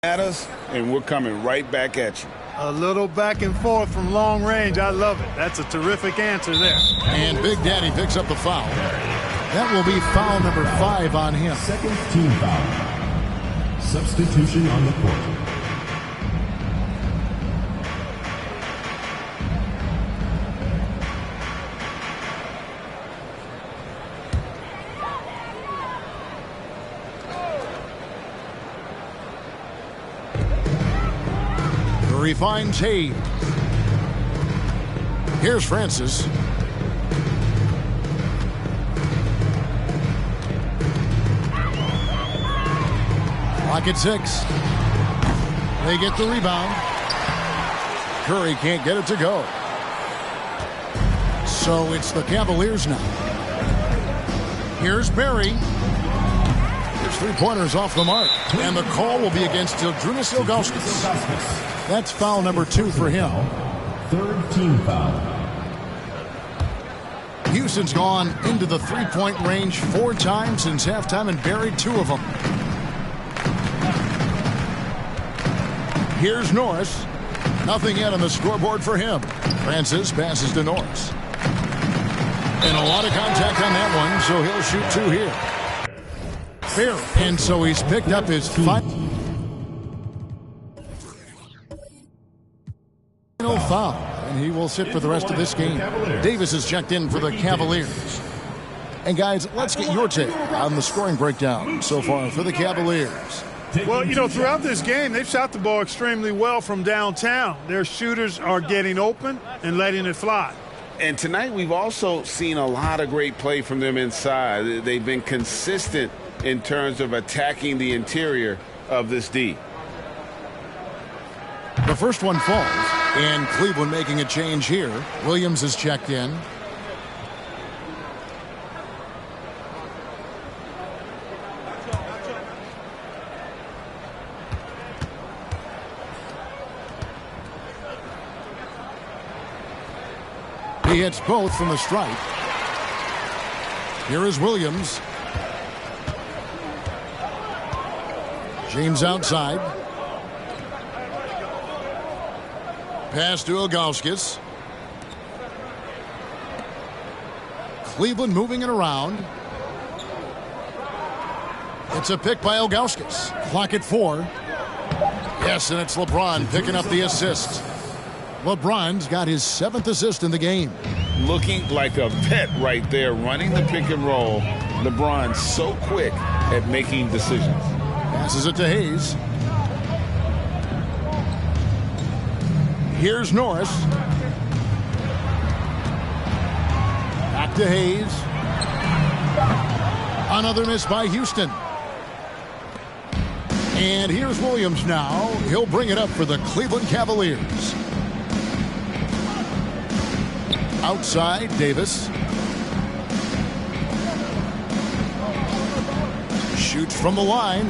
At us, and we're coming right back at you. A little back and forth from long range. I love it. That's a terrific answer there. And Big Daddy picks up the foul. That will be foul number 5 on him. Second team foul. Substitution on the court. Finds Hayes. Here's Francis. Clock at 6. They get the rebound. Curry can't get it to go. So it's the Cavaliers now. Here's Barry. His three-pointers off the mark. And the call will be against Zydrunas Ilgauskas. That's foul number 2 for him. Third team foul. Houston's gone into the three-point range 4 times since halftime and buried 2 of them. Here's Norris. Nothing yet on the scoreboard for him. Francis passes to Norris. And a lot of contact on that one, so he'll shoot 2 here. Fair. And so he's picked up his final foul. And he will sit for the rest of this game. Davis is checked in for the Cavaliers. And guys, let's get your take on the scoring breakdown so far for the Cavaliers. Well, you know, throughout this game, they've shot the ball extremely well from downtown. Their shooters are getting open and letting it fly. And tonight we've also seen a lot of great play from them inside. They've been consistent in terms of attacking the interior of this D. The first one falls, and Cleveland making a change here. Williams is checked in. He hits both from the stripe. Here is Williams. James outside. Pass to Ilgauskas. Cleveland moving it around. It's a pick by Ilgauskas. Clock at 4. Yes, and it's LeBron picking up the assist. LeBron's got his 7th assist in the game. Looking like a vet right there, running the pick and roll. LeBron's so quick at making decisions. Passes it to Hayes. Here's Norris. Back to Hayes. Another miss by Houston. And here's Williams now. He'll bring it up for the Cleveland Cavaliers. Outside, Davis. Shoots from the line.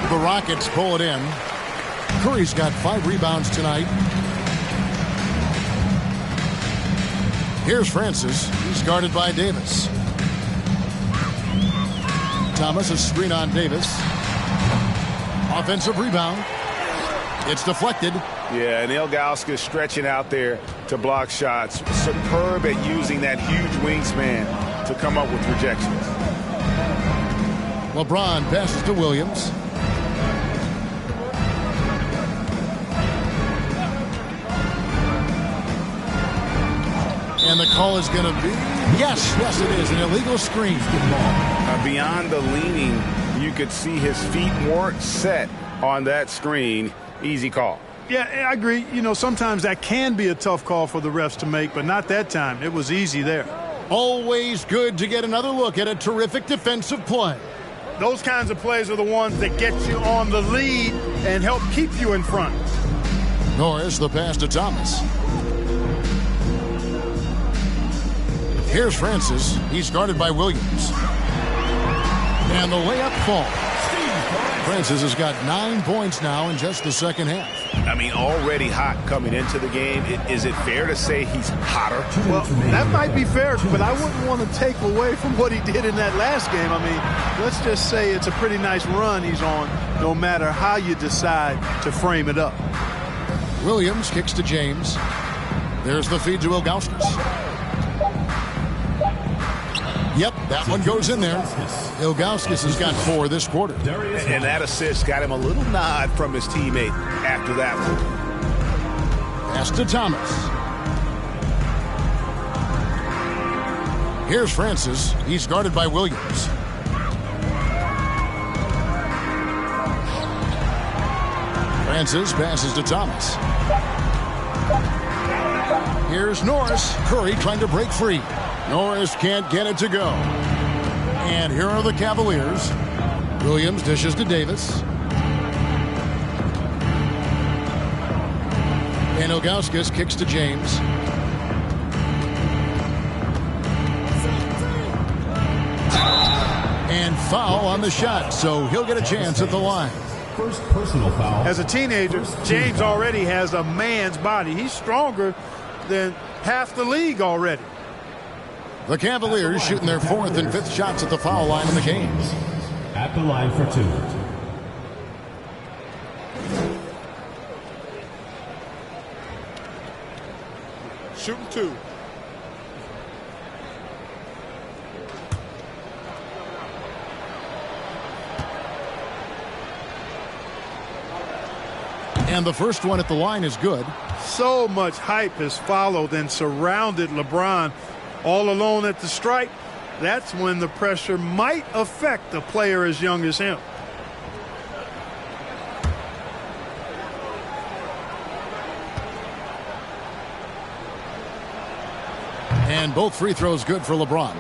The Rockets pull it in. Curry's got 5 rebounds tonight. Here's Francis. He's guarded by Davis. Thomas, a screen on Davis. Offensive rebound. It's deflected. Yeah, and Ilgauskas stretching out there to block shots. Superb at using that huge wingspan to come up with rejections. LeBron passes to Williams. And the call is going to be, yes, it is, an illegal screen. Beyond the leaning, you could see his feet weren't set on that screen. Easy call. Yeah, I agree. You know, sometimes that can be a tough call for the refs to make, but not that time. It was easy there. Always good to get another look at a terrific defensive play. Those kinds of plays are the ones that get you on the lead and help keep you in front. Norris, the pass to Thomas. Here's Francis. He's guarded by Williams. And the layup falls. Francis has got 9 points now in just the second half. I mean, already hot coming into the game. Is it fair to say he's hotter? Well, that might be fair, but I wouldn't want to take away from what he did in that last game. I mean, let's just say it's a pretty nice run he's on, no matter how you decide to frame it up. Williams kicks to James. There's the feed to Ilgauskas. Yep, that one goes in there. Ilgauskas has got 4 this quarter. And that assist got him a little nod from his teammate after that one. Pass to Thomas. Here's Francis. He's guarded by Williams. Francis passes to Thomas. Here's Norris. Curry trying to break free. Norris can't get it to go. And here are the Cavaliers. Williams dishes to Davis. And Ilgauskas kicks to James. And foul on the shot, so he'll get a chance at the line. First personal foul. As a teenager, James already has a man's body. He's stronger than half the league already. The Cavaliers shooting their 4th and 5th shots at the foul line in the game. At the line for 2. Shooting 2. And the first one at the line is good. So much hype has followed and surrounded LeBron all alone at the stripe. That's when the pressure might affect a player as young as him. And both free throws good for LeBron.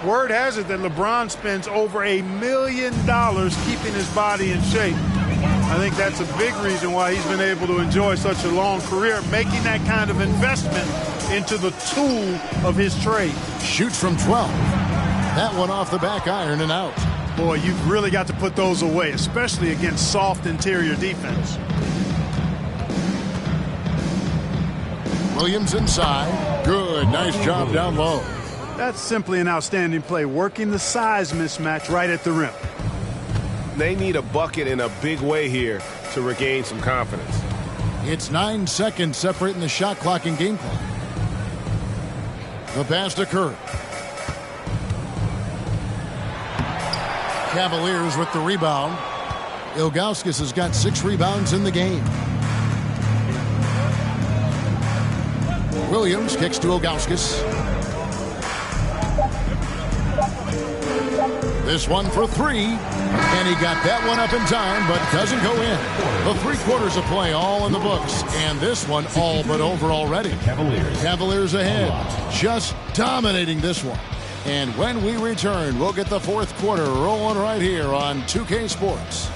Word has it that LeBron spends over $1 million keeping his body in shape. I think that's a big reason why he's been able to enjoy such a long career, making that kind of investment into the tool of his trade. Shoots from 12. That one off the back iron and out. Boy, you've really got to put those away, especially against soft interior defense. Williams inside. Good. Nice job down low. That's simply an outstanding play, working the size mismatch right at the rim. They need a bucket in a big way here to regain some confidence. It's 9 seconds separating the shot clock and game clock. The pass to Curry. Cavaliers with the rebound. Ilgauskas has got 6 rebounds in the game. Williams kicks to Ilgauskas. This one for 3, and he got that one up in time, but doesn't go in. The 3 quarters of play all in the books, and this one all but over already. Cavaliers ahead, just dominating this one. And when we return, we'll get the 4th quarter rolling right here on 2K Sports.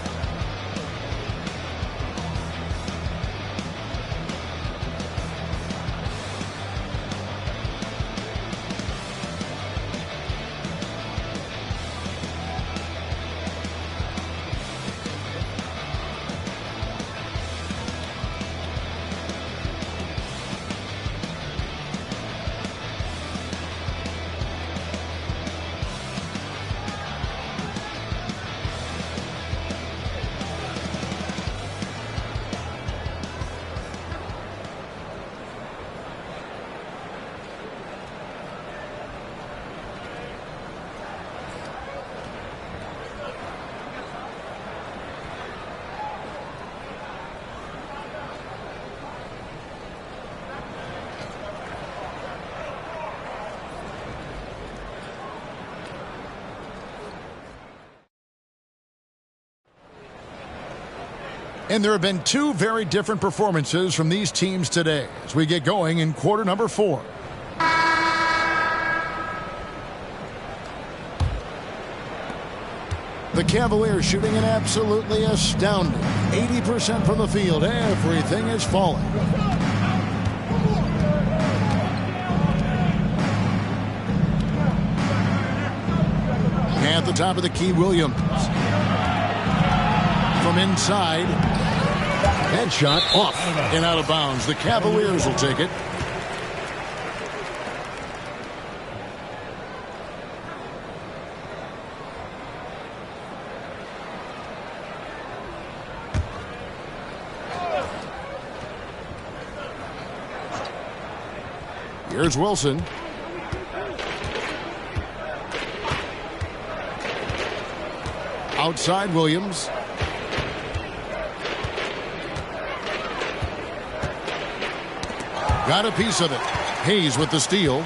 And there have been 2 very different performances from these teams today as we get going in quarter number 4. The Cavaliers shooting an absolutely astounding 80% from the field. Everything is falling. At the top of the key, Williams. From inside. Headshot off and out of bounds. The Cavaliers will take it. Here's Wilson. Outside Williams. Got a piece of it. Hayes with the steal.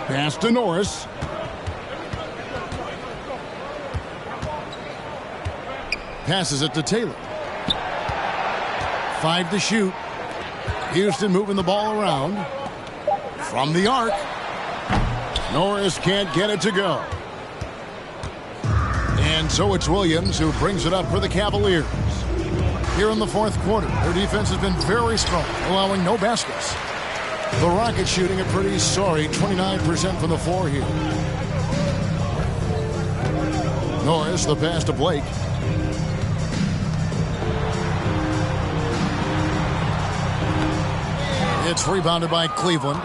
Pass to Norris. Passes it to Taylor. 5 to shoot. Houston moving the ball around. From the arc. Norris can't get it to go. And so it's Williams who brings it up for the Cavaliers. Here in the fourth quarter, their defense has been very strong, allowing no baskets. The Rockets shooting a pretty sorry 29% from the floor here. Norris, the pass to Blake. It's rebounded by Cleveland.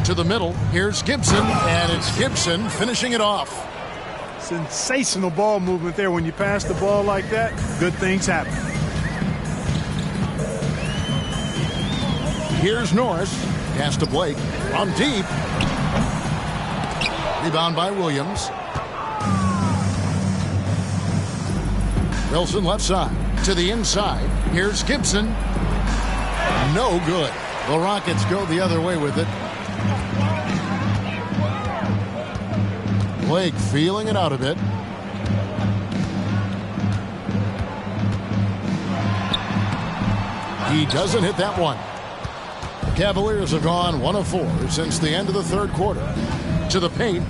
To the middle, here's Gibson, and it's Gibson finishing it off. Sensational ball movement there. When you pass the ball like that, good things happen. Here's Norris. Pass to Blake. From deep. Rebound by Williams. Wilson left side. To the inside. Here's Gibson. No good. The Rockets go the other way with it. Blake feeling it out a bit. He doesn't hit that one. The Cavaliers have gone 1 of 4 since the end of the third quarter. To the paint.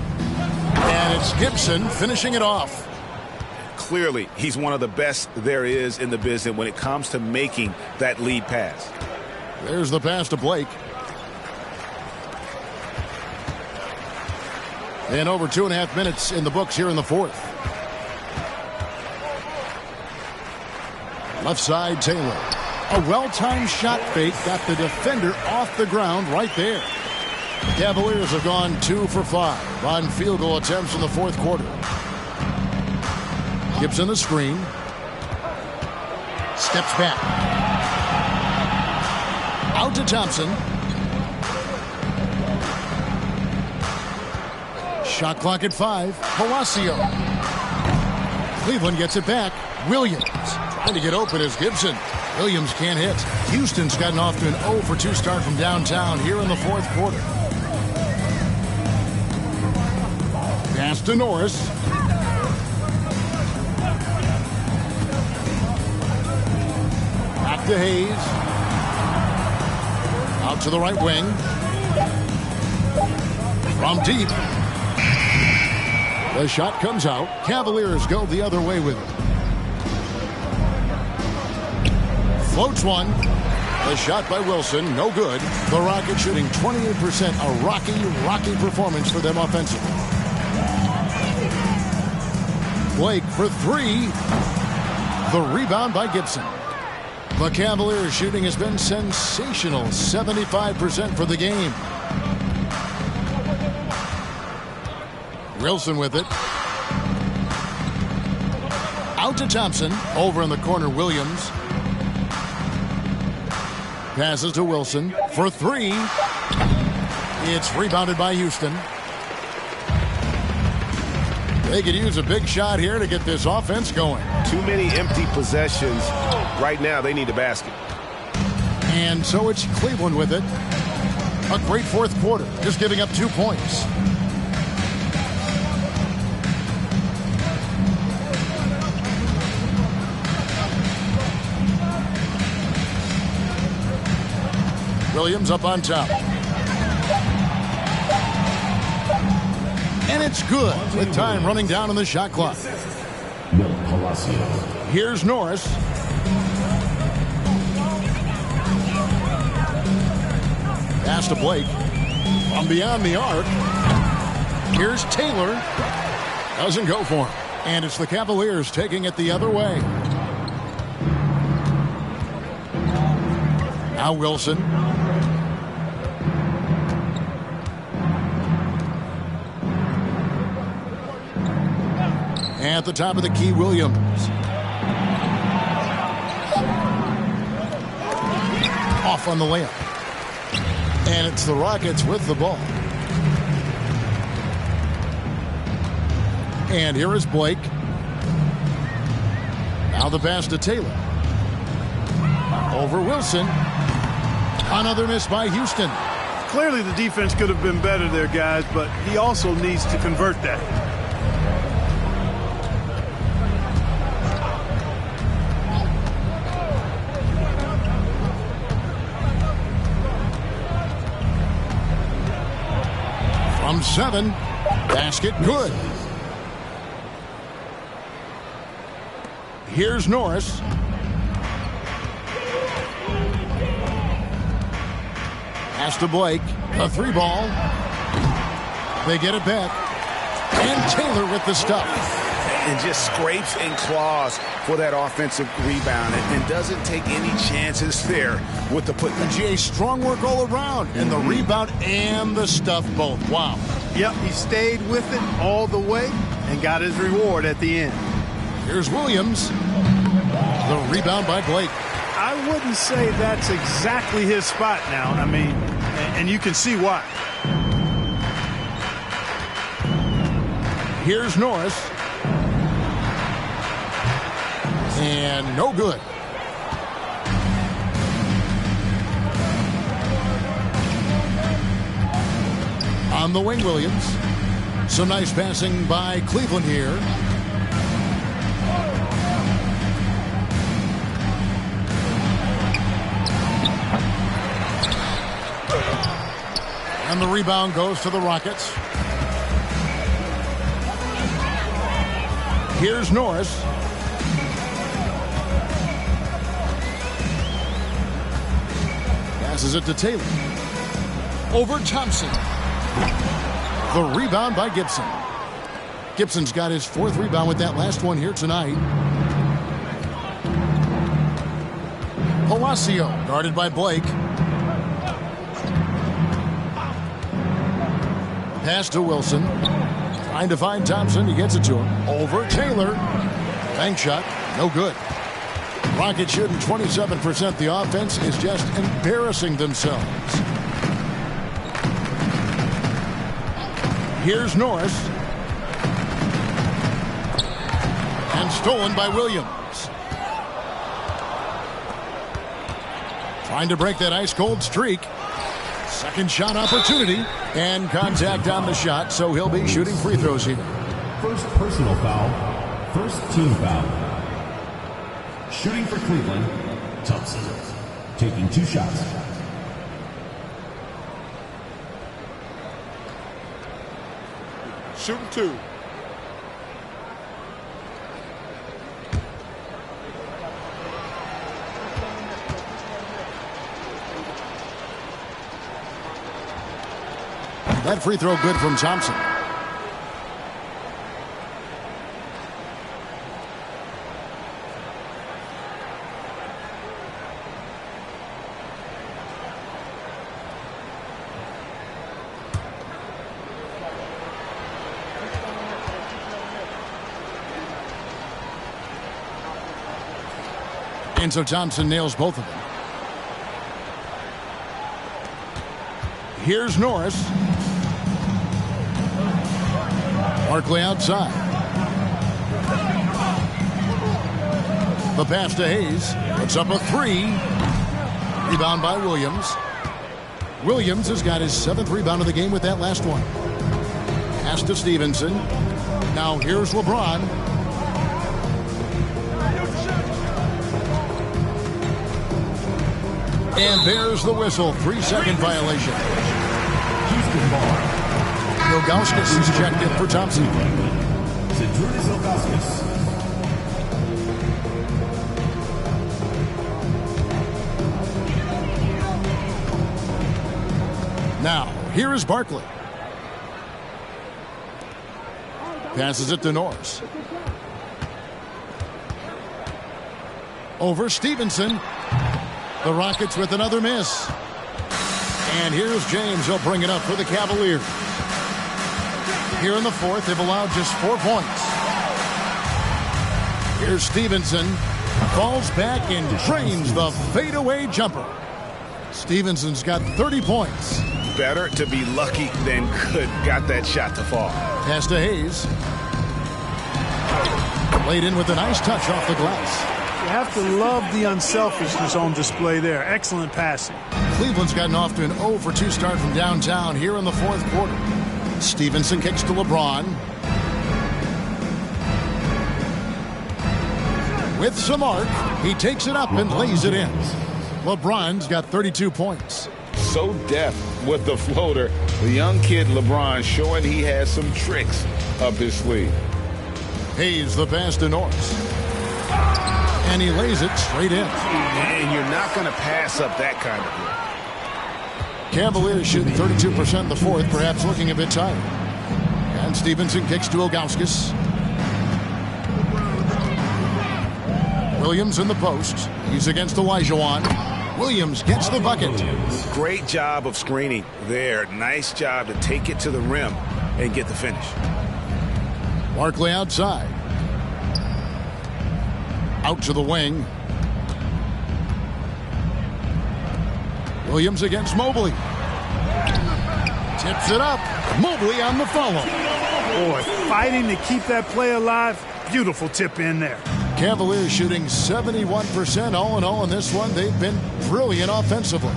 And it's Gibson finishing it off. Clearly, he's one of the best there is in the business when it comes to making that lead pass. There's the pass to Blake. And over 2.5 minutes in the books here in the fourth. Left side, Taylor. A well-timed shot fake got the defender off the ground right there. Cavaliers have gone 2 for 5 on field goal attempts in the fourth quarter. Gibson the screen. Steps back. Out to Thompson. Shot clock at 5. Palacio. Cleveland gets it back. Williams trying to get open as Gibson. Williams can't hit. Houston's gotten off to an 0 for 2 start from downtown here in the fourth quarter. Pass to Norris. Back to Hayes. Out to the right wing. From deep. The shot comes out. Cavaliers go the other way with it. Floats one. The shot by Wilson, no good. The Rockets shooting 28%. A rocky performance for them offensively. Blake for 3. The rebound by Gibson. The Cavaliers shooting has been sensational. 75% for the game. Wilson with it. Out to Thompson. Over in the corner, Williams. Passes to Wilson for 3. It's rebounded by Houston. They could use a big shot here to get this offense going. Too many empty possessions. Right now, they need a basket. And so it's Cleveland with it. A great fourth quarter, just giving up 2 points. Williams up on top. And it's good with time running down on the shot clock. Here's Norris. Pass to Blake. From beyond the arc. Here's Taylor. Doesn't go for him. And it's the Cavaliers taking it the other way. Now Wilson. At the top of the key, Williams. Off on the layup. And it's the Rockets with the ball. And here is Blake. Now the pass to Taylor. Over Wilson. Another miss by Houston. Clearly the defense could have been better there, guys, but he also needs to convert that. From 7, Basket good. Here's Norris. Pass to Blake. A 3-ball. They get it back. And Taylor with the stuff. And just scrapes and claws for that offensive rebound and doesn't take any chances there with the putback. GA, strong work all around. And the rebound and the stuff both. Wow. Yep, he stayed with it all the way and got his reward at the end. Here's Williams. The rebound by Blake. I wouldn't say that's exactly his spot now. I mean, and you can see why. Here's Norris. And no good. On the wing, Williams. Some nice passing by Cleveland here. And the rebound goes to the Rockets. Here's Norris. Passes it to Taylor. Over Thompson. The rebound by Gibson. Gibson's got his 4th rebound with that last one here tonight. Palacio guarded by Blake. Pass to Wilson. Trying to find Thompson. He gets it to him. Over Taylor. Bank shot. No good. Rockets shooting 27%. The offense is just embarrassing themselves. Here's Norris. And stolen by Williams. Trying to break that ice-cold streak. Second shot opportunity. And contact on the shot, so he'll be shooting free throws here. First personal foul. First team foul. Shooting for Cleveland, Thompson. Taking 2 shots. Shooting 2. That free throw good from Thompson. And so Thompson nails both of them. Here's Norris. Barkley outside. The pass to Hayes. Puts up a 3. Rebound by Williams. Williams has got his 7th rebound of the game with that last one. Pass to Stevenson. Now here's LeBron. And there's the whistle. 3-second violation. Houston ball. Ilgauskas is checked in for Thompson. Zydrunas Ilgauskas. Now, here is Barkley. Passes it to Norris. Over Stevenson. The Rockets with another miss. And here's James. He'll bring it up for the Cavaliers. Here in the 4th, they've allowed just 4 points. Here's Stevenson. Falls back and drains the fadeaway jumper. Stevenson's got 30 points. Better to be lucky than good. Got that shot to fall. Pass to Hayes. Laid in with a nice touch off the glass. You have to love the unselfishness on display there. Excellent passing. Cleveland's gotten off to an 0 for 2 start from downtown here in the 4th quarter. Stevenson kicks to LeBron. With some arc, he takes it up and lays it in. LeBron's got 32 points. so deft with the floater. The young kid LeBron showing he has some tricks up his sleeve. Hayes the pass to Norris. And he lays it straight in. And you're not going to pass up that kind of look. Cavaliers shooting 32% in the fourth, perhaps looking a bit tired. And Stevenson kicks to Ilgauskas. Williams in the post. He's against Olajuwon. Williams gets the bucket. Great job of screening there. Nice job to take it to the rim and get the finish. Barkley outside. Out to the wing. Williams against Mobley. Tips it up. Mobley on the follow. Boy, fighting to keep that play alive. Beautiful tip in there. Cavaliers shooting 71% all in all in this one. They've been brilliant offensively.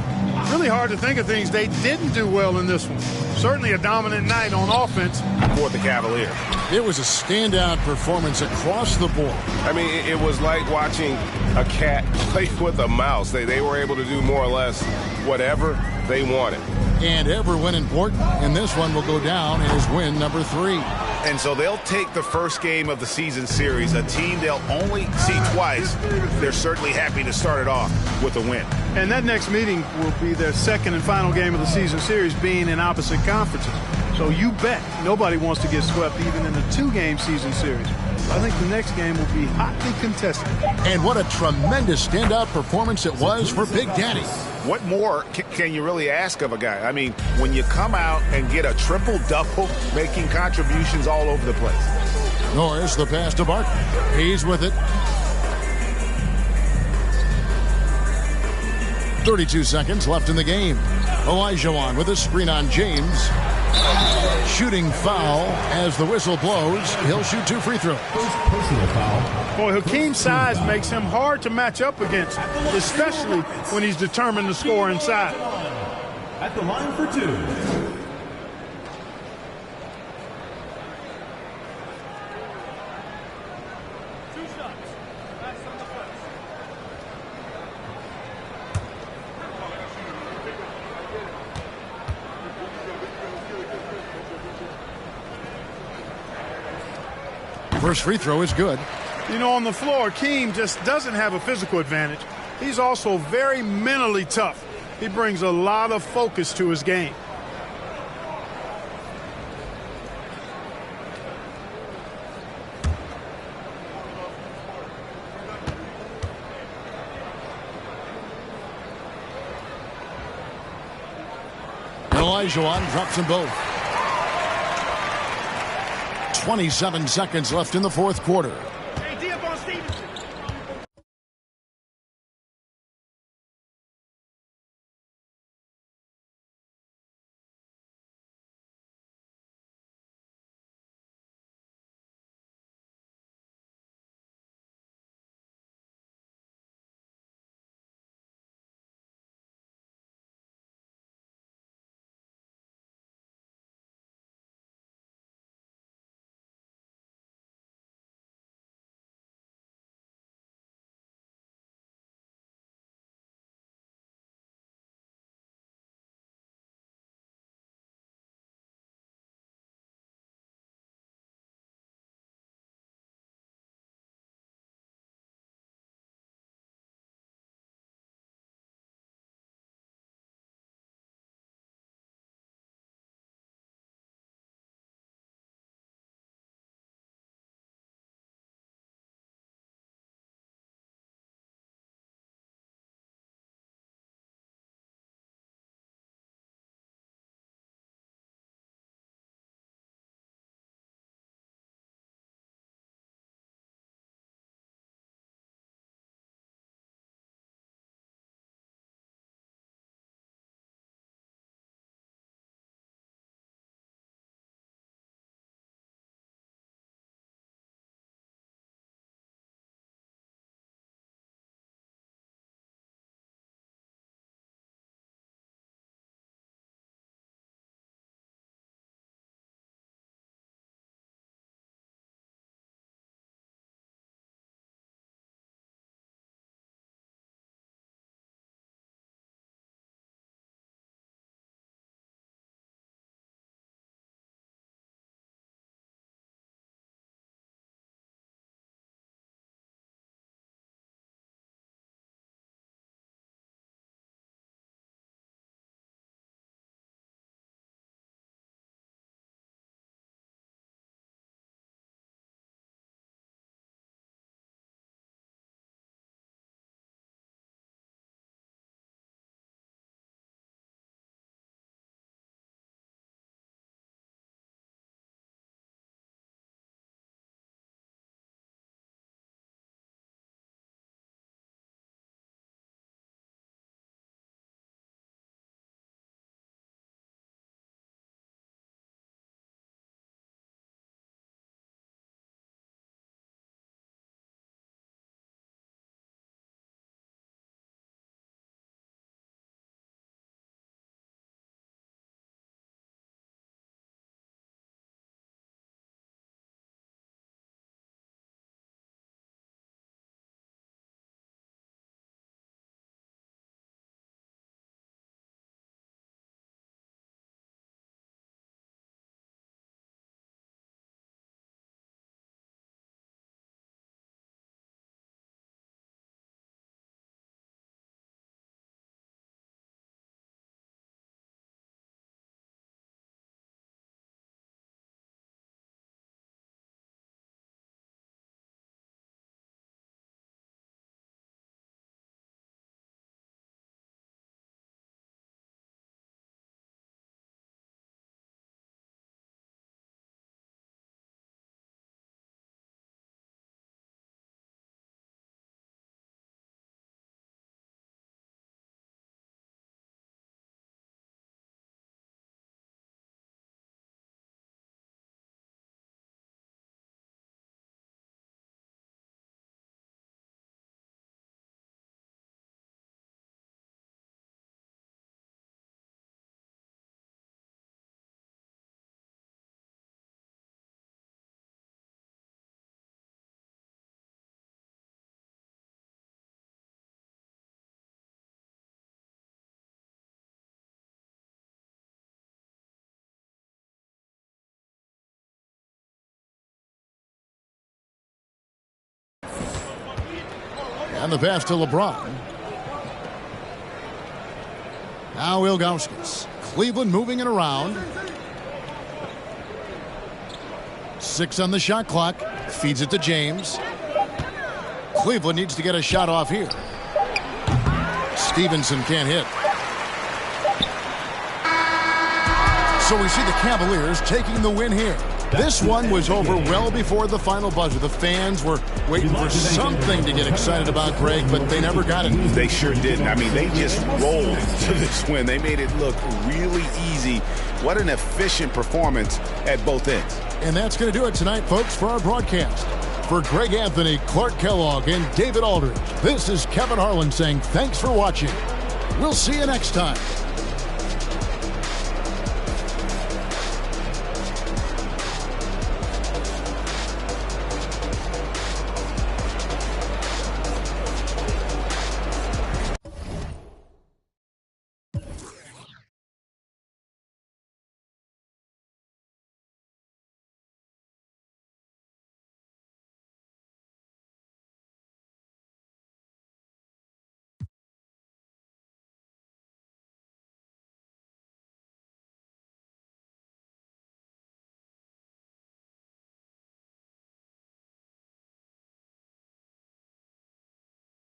Really hard to think of things they didn't do well in this one. Certainly a dominant night on offense for the Cavaliers. It was a standout performance across the board. I mean, it was like watching a cat play with a mouse. They were able to do more or less whatever they wanted. And every win important, and this one will go down as win number 3. And so they'll take the first game of the season series, a team they'll only see twice. They're certainly happy to start it off with a win. And that next meeting will be their second and final game of the season series, being in opposite conferences. So you bet nobody wants to get swept even in a 2-game season series. I think the next game will be hotly contested. And what a tremendous standout performance it was for Big Daddy. What more can you really ask of a guy? I mean, when you come out and get a triple-double, making contributions all over the place. Norris the pass to Barkley. He's with it. 32 seconds left in the game. Olajuwon with a screen on James. Shooting foul as the whistle blows. He'll shoot 2 free throws. Personal foul. Boy, Hakeem's size makes him hard to match up against, especially when he's determined to score inside. At the line for 2. First free throw is good. You know, on the floor, Hakeem just doesn't have a physical advantage. He's also very mentally tough. He brings a lot of focus to his game. Olajuwon drops them both. 27 seconds left in the fourth quarter. And the pass to LeBron. Now Ilgauskas. Cleveland moving it around. 6 on the shot clock. Feeds it to James. Cleveland needs to get a shot off here. Stevenson can't hit. So we see the Cavaliers taking the win here. This one was over well before the final buzzer. The fans were waiting for something to get excited about, Greg, but they never got it. They sure didn't. I mean, they just rolled to this win. They made it look really easy. What an efficient performance at both ends. And that's going to do it tonight, folks, for our broadcast. For Greg Anthony, Clark Kellogg, and David Aldridge, this is Kevin Harlan saying thanks for watching. We'll see you next time.